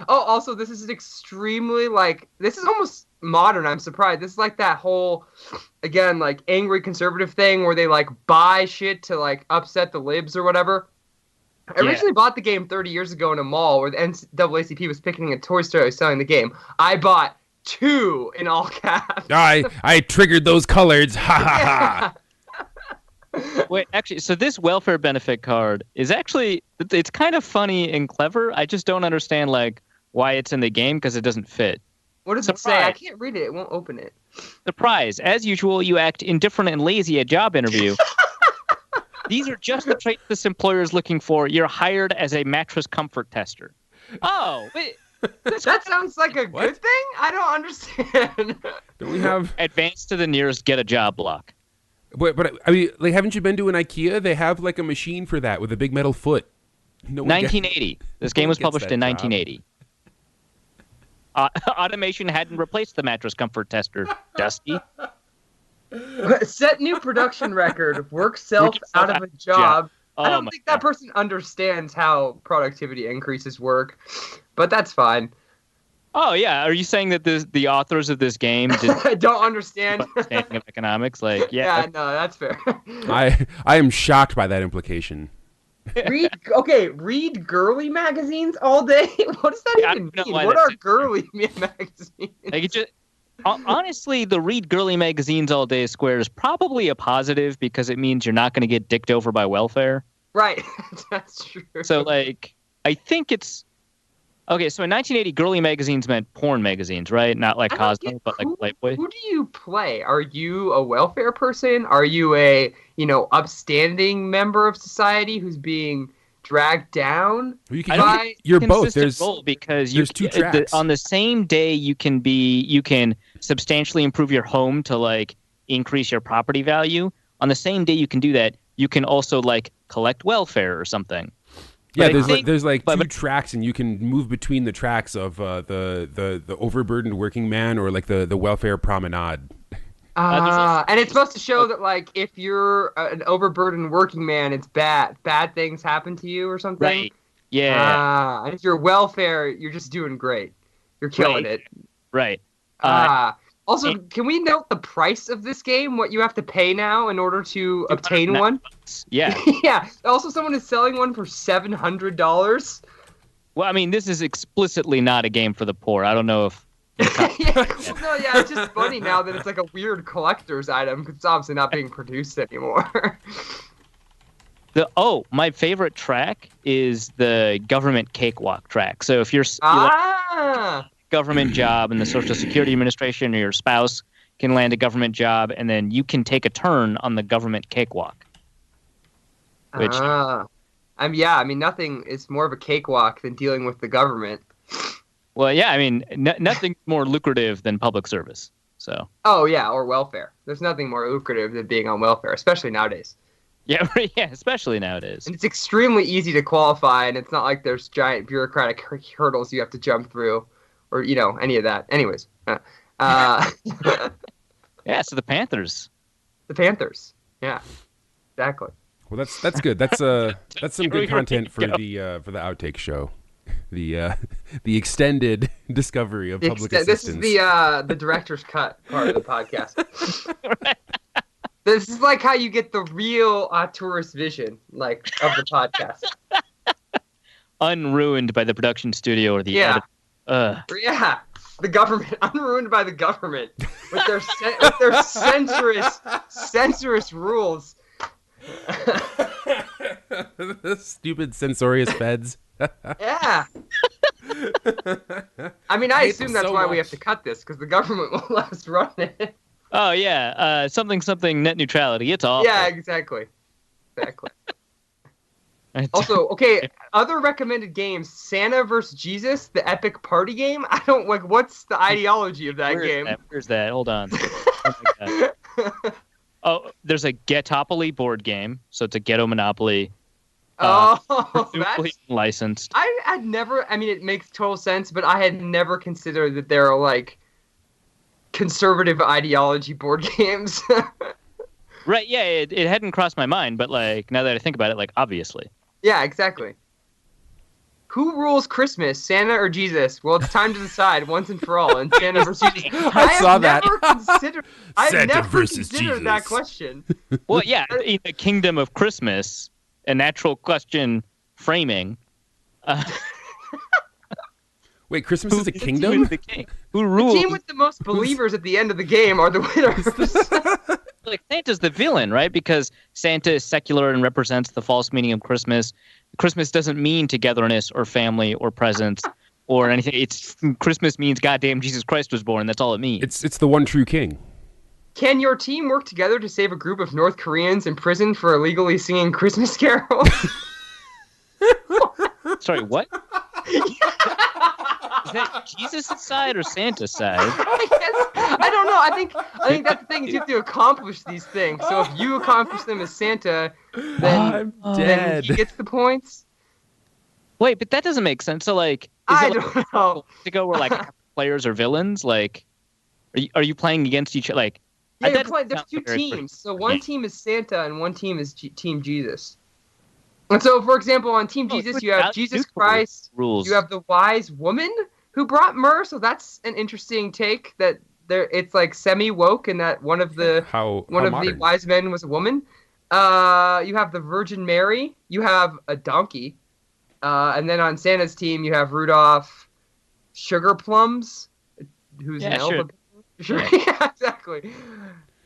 Also, this is extremely, this is almost modern. I'm surprised. This is like that whole, again, like angry conservative thing where they like buy shit to like upset the libs or whatever. I originally bought the game 30 years ago in a mall where the NAACP was picketing a toy store selling the game. I bought 2 in all caps. I triggered those colors. Ha ha ha. Wait, actually, so this welfare benefit card is actually, it's kind of funny and clever. I just don't understand, like, why it's in the game because it doesn't fit. What does it say? I can't read it. It won't open it. The prize. As usual, you act indifferent and lazy at job interview. These are just the traits this employer is looking for. You're hired as a mattress comfort tester. Oh, wait. That sounds like a good thing? I don't understand. Don't we have... Advance to the nearest get a job block. But I mean, like, haven't you been to an IKEA? They have like a machine for that with a big metal foot. 1980. This game was published in 1980. Automation hadn't replaced the mattress comfort tester. Dusty. Set new production record. Work self out of a job. I don't think that person understands how productivity increases work, but that's fine. Oh, yeah. Are you saying that the authors of this game don't understand understanding of economics? Like, yeah, no, that's fair. I am shocked by that implication. Read girly magazines all day? What does that even mean? What are girly magazines? Like, honestly, the read girly magazines all day square is probably a positive because it means you're not going to get dicked over by welfare. Right. That's true. So, like, I think it's... Okay, so in 1980, girly magazines meant porn magazines, right? Not like Cosmo, but like Playboy. Who do you play? Are you a welfare person? Are you a, upstanding member of society who's being dragged down? Well, you're both. There's 2 tracks. On the same day, you can substantially improve your home to like increase your property value. On the same day you can do that, you can also like collect welfare or something. Yeah, there's 2 tracks, and you can move between the tracks of the overburdened working man or like the welfare promenade. And it's supposed to show that like if you're an overburdened working man, it's bad things happen to you or something. Right. Yeah. And if you're welfare, you're just doing great. You're killing it. Right. Also, can we note the price of this game? What you have to pay now in order to obtain one? Yeah. Yeah. Also, someone is selling one for $700. Well, I mean, this is explicitly not a game for the poor. I don't know if... It's just funny now that it's like a weird collector's item because it's obviously not being produced anymore. My favorite track is the government cakewalk track. So if you're government job in the Social Security Administration, or your spouse can land a government job, and then you can take a turn on the government cakewalk. Which, nothing is more of a cakewalk than dealing with the government. Well, yeah, I mean, nothing's more lucrative than public service. So. Oh yeah, or welfare. There's nothing more lucrative than being on welfare, especially nowadays. Yeah, especially nowadays. And it's extremely easy to qualify, and it's not like there's giant bureaucratic hurdles you have to jump through. Or, any of that. Anyways. Yeah, so the Panthers. The Panthers. Yeah. Exactly. Well, that's good. That's some good content for the outtake show. The extended discovery of public assistance. This is the director's cut part of the podcast. This is like how you get the real tourist vision, like, of the podcast. Unruined by the production studio or the editor. Yeah, the government, unruined by the government with their censorious rules. The stupid censorious feds. Yeah. I mean, I assume that's why we have to cut this, because the government won't let us run it. Oh yeah, something net neutrality. It's awful. Yeah, exactly. Also, okay, other recommended games: Santa vs. Jesus, the epic party game. I don't like. What's the ideology of that game? Where's that? Hold on. Oh, there's a Ghettopoly board game, so it's a ghetto monopoly. That's licensed. I'd never. I mean, it makes total sense, but I had never considered that there are like conservative ideology board games. Right? Yeah, it hadn't crossed my mind, but like now that I think about it, like obviously. Yeah, exactly. Who rules Christmas, Santa or Jesus? Well, it's time to decide once and for all. And Santa versus Jesus. I saw that. I've Santa never versus considered that Jesus. question. Well, yeah, in the kingdom of Christmas, a natural question framing. Wait, Christmas is a kingdom? The king? Who rules? The team with the most believers at the end of the game are the winners. Like Santa's the villain, right? Because Santa is secular and represents the false meaning of Christmas. Christmas doesn't mean togetherness or family or presents or anything. Christmas means goddamn Jesus Christ was born. That's all it means. It's the one true king. Can your team work together to save a group of North Koreans imprisoned for illegally singing Christmas carols? Sorry, what? Is that Jesus' side or Santa's side? I don't know. I think that's the thing is you have to accomplish these things. So if you accomplish them as Santa, then he gets the points. Wait, but that doesn't make sense. So like, I don't know. To go where like players are villains, like, are you playing against each other? Like, yeah, you're playing. There's two teams. So one team is Santa and one team is Team Jesus. And so, for example, on Team Jesus, you have Jesus Christ. Rules. You have the wise woman who brought myrrh. So that's an interesting take. That it's like semi woke, and that one of the wise men was a woman. You have the Virgin Mary. You have a donkey, and then on Santa's team, you have Rudolph, Sugar Plums, who's an elf. Sure. Yeah, exactly.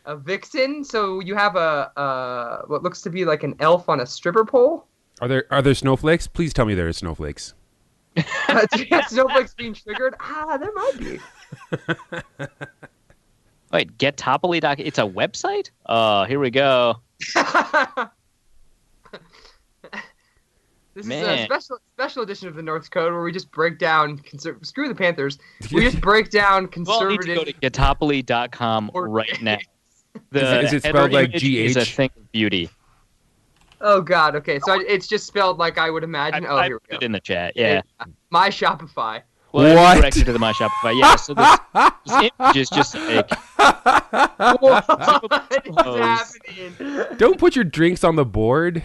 A vixen. So you have a what looks to be like an elf on a stripper pole. Are there snowflakes? Please tell me there are snowflakes. Snowflakes being triggered? There might be. Wait, Getopoly.com. It's a website? Oh, here we go. This is a special edition of the Norse Code where we just break down screw the Panthers. We just break down conservative. Well, need to go to Getopoly.com right now. Is it spelled like GH? Is a thing of beauty. Oh God. Okay, so it's just spelled like I would imagine. I here we go. Put it in the chat. Yeah. My Shopify. Well, what? Directed to the My Shopify. Yeah. So this image is just like. What is happening? Don't put your drinks on the board.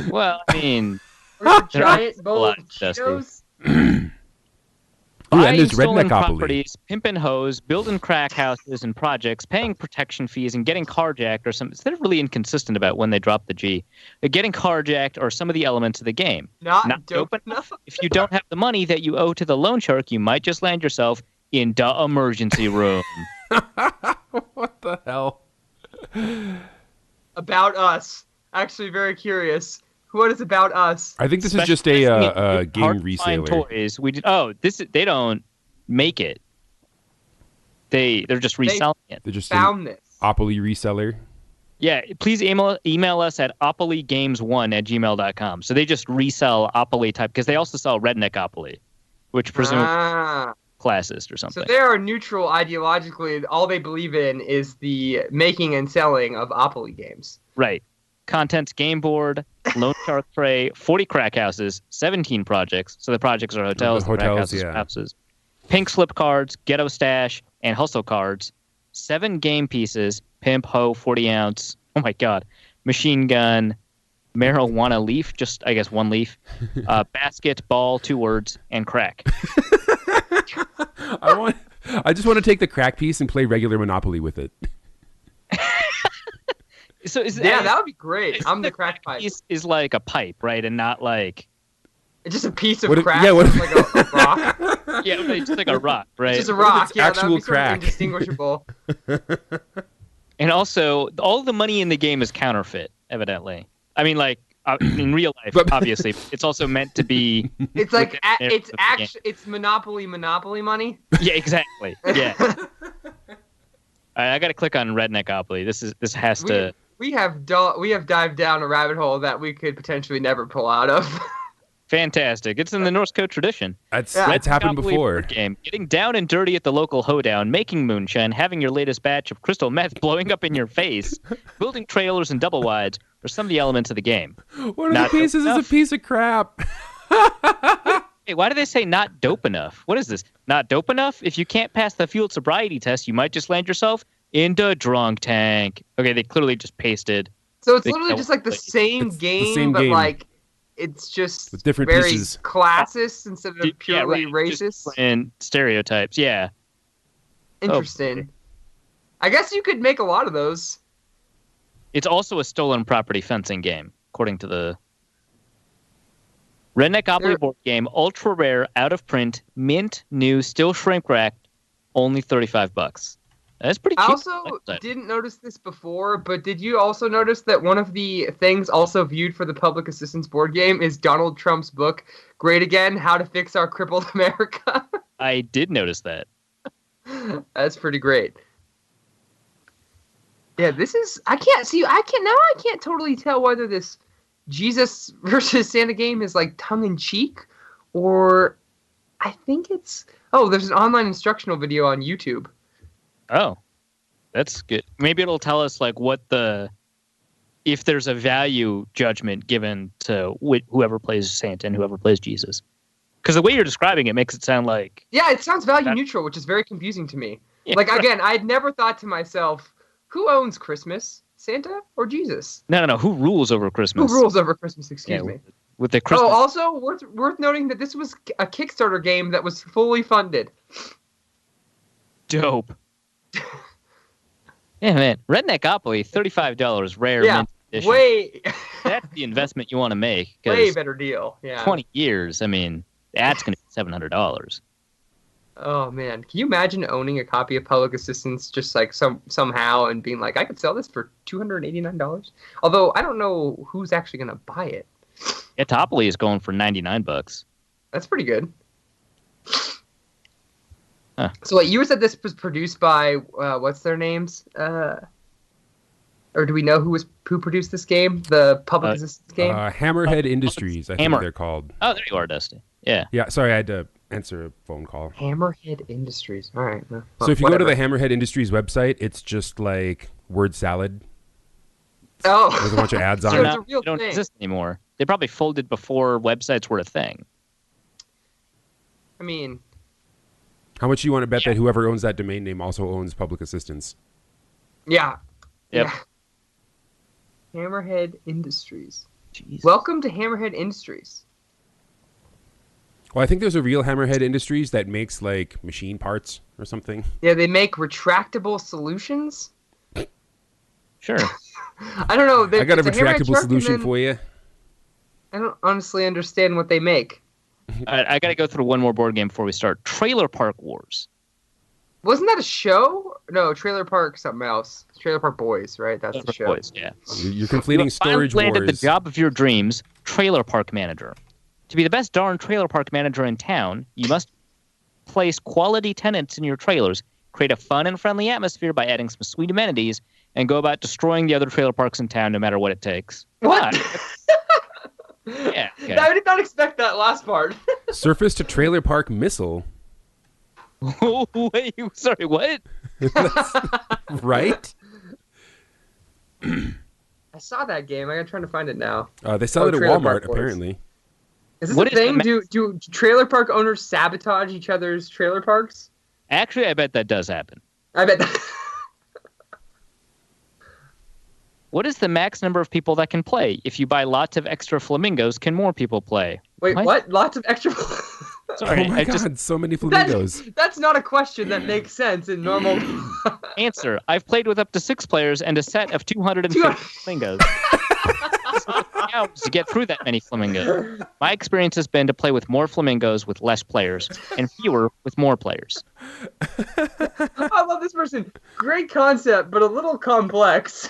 Well, I mean, a giant bowl of Cheetos. And there's stolen redneck properties, pimping hoes, building crack houses and projects, paying protection fees, and getting carjacked or something. They're really inconsistent about when they drop the G. Getting carjacked are some of the elements of the game. Not dope enough. If you don't have the money that you owe to the loan shark, you might just land yourself in the emergency room. What the hell? About Us. Actually, very curious. What is About Us? I think this is just a game reseller. Toys. They don't make it. They're just reselling it. They're just found this. Opoly reseller. Yeah, please email us at opolygames1@gmail.com. So they just resell Opoly type because they also sell Redneck Opoly, which presumably classist or something. So they are neutral ideologically. All they believe in is the making and selling of Opoly games. Right. Contents: game board, loan shark tray, 40 crack houses, 17 projects. So the projects are hotels, crack houses, houses. Pink slip cards, ghetto stash, and hustle cards. 7 game pieces: pimp, hoe, 40 ounce. Oh my god, machine gun, marijuana leaf, just I guess 1 leaf, basket, ball, 2 words, and crack. I just want to take the crack piece and play regular Monopoly with it. So that would be great. I'm the crack pipe. Is like a pipe, right, and not like it's just a piece of crack. Like a rock. Yeah, it's just like a rock, right? It's just a rock. Yeah, actual crack. Indistinguishable. And also, all the money in the game is counterfeit. Evidently, I mean, like in real life, obviously, it's also meant to be. It's like it's Monopoly money. Yeah, exactly. Yeah. I got to click on Redneckopoly. This has to. We have dived down a rabbit hole that we could potentially never pull out of. Fantastic. It's in the Norse Code tradition. That's happened before. Game. Getting down and dirty at the local hoedown, making moonshine, having your latest batch of crystal meth blowing up in your face, building trailers and double wides are some of the elements of the game. One of the pieces is a piece of crap. Hey, why do they say not dope enough? What is this? Not dope enough? If you can't pass the field sobriety test, you might just land yourself in the drunk tank. Okay, they clearly just pasted. So it's literally just like the same game, but like it's just with different very pieces. classist instead of purely racist. And stereotypes, yeah. Interesting. I guess you could make a lot of those. It's also a stolen property fencing game, according to the Redneckopoly board game. Ultra rare, out of print, mint, new, still shrink wrapped, only $35. That's pretty cheap. I also didn't notice this before, but did you also notice that one of the things also viewed for the public assistance board game is Donald Trump's book, Great Again, How to Fix Our Crippled America? I did notice that. That's pretty great. Yeah, this is, I can't totally tell whether this Jesus versus Santa game is like tongue-in-cheek, or I think it's, there's an online instructional video on YouTube. Oh, that's good. Maybe it'll tell us like if there's a value judgment given to whoever plays Santa and whoever plays Jesus. Because the way you're describing it makes it sound like... Yeah, it sounds value neutral, which is very confusing to me. Yeah, like, again, I'd never thought to myself, who owns Christmas? Santa or Jesus? No. Who rules over Christmas? Who rules over Christmas, excuse me. With the Christmas... Oh, also, worth noting that this was a Kickstarter game that was fully funded. Dope. Yeah, man. Redneckopoly, $35, rare mint edition. That's the investment you want to make. Way better deal, yeah. 20 years, I mean, that's going to be $700. Oh, man. Can you imagine owning a copy of Public Assistance just like somehow and being like, I could sell this for $289? Although, I don't know who's actually going to buy it. Yeah, Topoly is going for $99. That's pretty good. Huh. So, wait, you said this was produced by, what's their names? Or do we know who produced this game? The Public Assistance game? Hammerhead Industries, I think they're called. Oh, there you are, Dusty. Yeah. Yeah, sorry, I had to answer a phone call. Hammerhead Industries. All right. Well, so if you go to the Hammerhead Industries website, it's just like word salad. Oh. There's a bunch of ads on it. They don't exist anymore. They probably folded before websites were a thing. I mean... How much do you want to bet that whoever owns that domain name also owns Public Assistance? Yeah. Yep. Yeah. Hammerhead Industries. Jesus. Welcome to Hammerhead Industries. Well, I think there's a real Hammerhead Industries that makes like machine parts or something. Yeah, they make retractable solutions. Sure. I don't know. I got a retractable solution for you. I don't honestly understand what they make. All right, I got to go through one more board game before we start. Trailer Park Wars. Wasn't that a show? No, Trailer Park something else. Trailer Park Boys, right? That's the show. Boys, yeah. You're completing storage wars. Landed the job of your dreams, Trailer Park Manager. To be the best darn trailer park manager in town, you must place quality tenants in your trailers, create a fun and friendly atmosphere by adding some sweet amenities, and go about destroying the other trailer parks in town no matter what it takes. What? Yeah. Okay. I did not expect that last part. Surface to trailer park missile. Wait, sorry, what? Right? I saw that game. I'm trying to find it now. They sell it at Walmart, apparently. Is this a thing? Do trailer park owners sabotage each other's trailer parks? Actually, I bet that does happen. I bet that... What is the max number of people that can play? If you buy lots of extra flamingos, can more people play? Wait, what? Lots of extra... Sorry, oh my God, so many flamingos. That's not a question that makes sense in normal... Answer, I've played with up to 6 players and a set of 250 flamingos. To get through that many flamingos. My experience has been to play with more flamingos with less players and fewer with more players. I love this person. Great concept, but a little complex.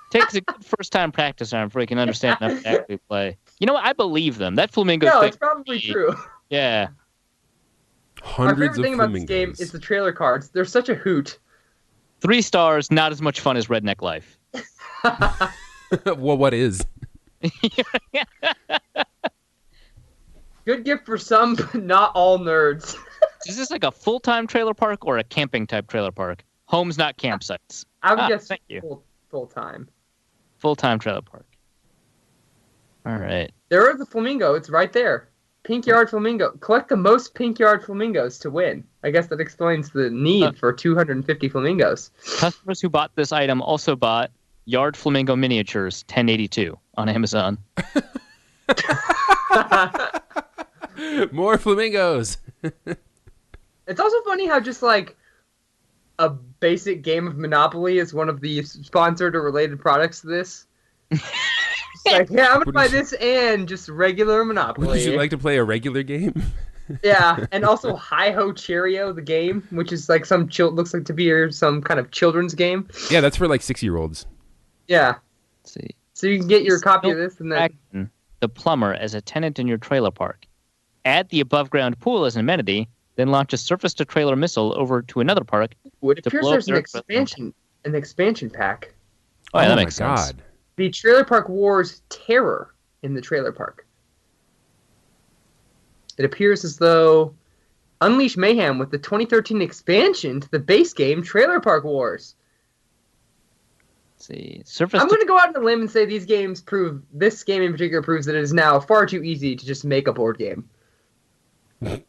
Takes a good first-time practice round before you can understand enough to actually play. You know what? I believe them. That flamingo. No, it's probably true. Yeah. Hundreds My favorite thing about this game is the trailer cards. They're such a hoot. 3 stars, not as much fun as Redneck Life. Well, what is? Good gift for some, but not all nerds. Is this like a full-time trailer park or a camping-type trailer park? Homes, not campsites. I would guess thank you. Full-time. Full-time trailer park. All right. There is a flamingo. It's right there. Pink Yard Flamingo. Collect the most Pink Yard Flamingos to win. I guess that explains the need for 250 flamingos. Customers who bought this item also bought Yard Flamingo Miniatures 1082 on Amazon. More flamingos. It's also funny how just like a basic game of Monopoly is one of the sponsored or related products to this. It's like, yeah, I'm gonna buy this and just regular Monopoly. Would you like to play a regular game? Yeah, and also Hi-Ho Cheerio, the game, which is like looks like to be some kind of children's game. Yeah, that's for like 6-year-olds. Yeah. Let's see. So you can get your copy of this and then the plumber as a tenant in your trailer park. Add the above-ground pool as an amenity, then launch a surface-to-trailer missile over to another park. It appears there's an expansion pack. Oh, yeah, that makes sense. God. The Trailer Park Wars Terror in the trailer park. It appears as though Unleash Mayhem with the 2013 expansion to the base game Trailer Park Wars. Let's see. I'm going to go out on a limb and say this game in particular proves that it is now far too easy to just make a board game.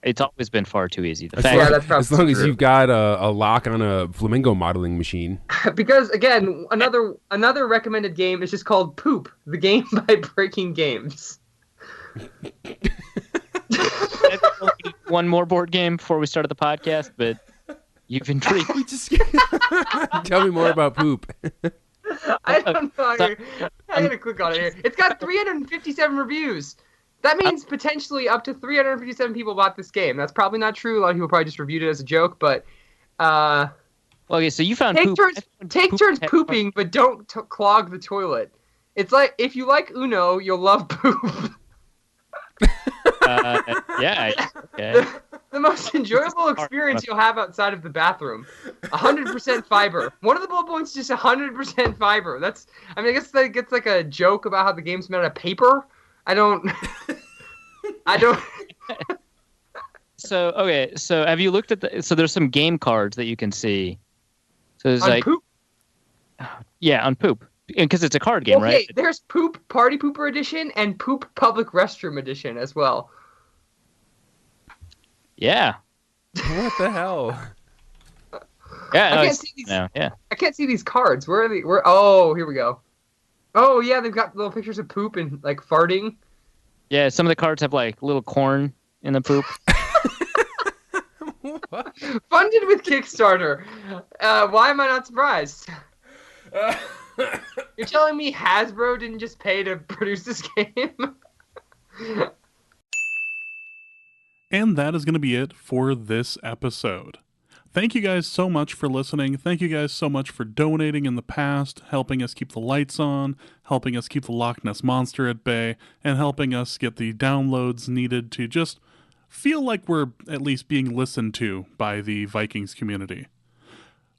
It's always been far too easy. As long as you've got a lock on a flamingo modeling machine. Because again, another recommended game is just called Poop, the game by Breaking Games. One more board game before we started the podcast, but you've intrigued. Tell me more about Poop. I don't know. I'm going to click on it here. It's got 357 reviews. That means potentially up to 357 people bought this game. That's probably not true. A lot of people probably just reviewed it as a joke, but... okay, so you found Take turns pooping, but don't clog the toilet. It's like, if you like Uno, you'll love Poop. Yeah, okay. The most enjoyable experience you'll have outside of the bathroom. 100% fiber. One of the bullet points is just 100% fiber. I guess that gets like a joke about how the game's made out of paper. I don't. So have you looked at so there's some game cards that you can see. So there's on Poop? Yeah, on Poop. Because it's a card game, right? Okay, there's Poop Party Pooper Edition and Poop Public Restroom Edition as well. Yeah. What the hell? Yeah, I can't see these. I can't see these cards. Where are they? Oh, here we go. Oh yeah, they've got little pictures of poop and like farting. Yeah, some of the cards have like little corn in the poop. Funded with Kickstarter. Why am I not surprised? You're telling me Hasbro didn't just pay to produce this game? And that is going to be it for this episode. Thank you guys so much for listening. Thank you guys so much for donating in the past, helping us keep the lights on, helping us keep the Loch Ness Monster at bay, and helping us get the downloads needed to just feel like we're at least being listened to by the Vikings community.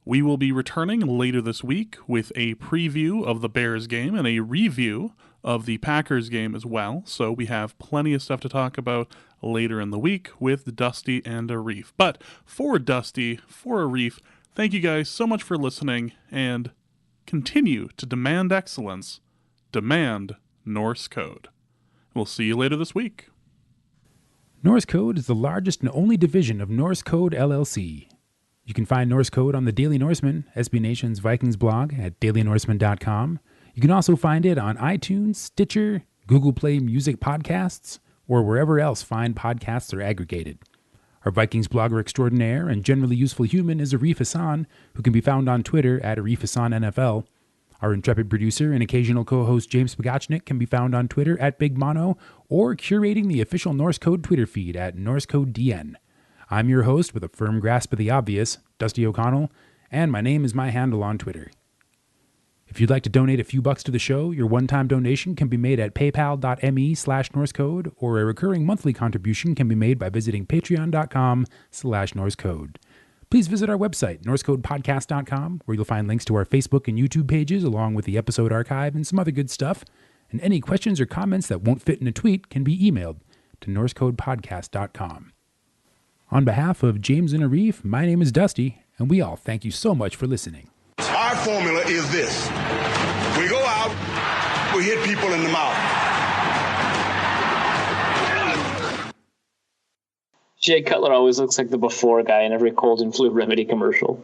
We will be returning later this week with a preview of the Bears game and a review of the Packers game as well, so we have plenty of stuff to talk about later in the week with Dusty and Arif. But for Dusty, for Arif, thank you guys so much for listening, and continue to demand excellence. Demand Norse Code. We'll see you later this week. Norse Code is the largest and only division of Norse Code LLC. You can find Norse Code on the Daily Norseman, SB Nation's Vikings blog at dailynorseman.com. You can also find it on iTunes, Stitcher, Google Play Music Podcasts, or wherever else fine podcasts are aggregated. Our Vikings blogger extraordinaire and generally useful human is Arif Hassan, who can be found on Twitter at Arif Hassan NFL. Our intrepid producer and occasional co-host James Pagachnik can be found on Twitter at Big Mono, or curating the official Norse Code Twitter feed at NorseCodeDN. I'm your host with a firm grasp of the obvious, Dusty O'Connell, and my name is my handle on Twitter. If you'd like to donate a few bucks to the show, your one-time donation can be made at paypal.me/NorseCode, or a recurring monthly contribution can be made by visiting patreon.com/NorseCode. Please visit our website, norsecodepodcast.com, where you'll find links to our Facebook and YouTube pages, along with the episode archive and some other good stuff. And any questions or comments that won't fit in a tweet can be emailed to norsecodepodcast.com. On behalf of James and Arif, my name is Dusty, and we all thank you so much for listening. Our formula is this. We go out, we hit people in the mouth. Jay Cutler always looks like the before guy in every cold and flu remedy commercial.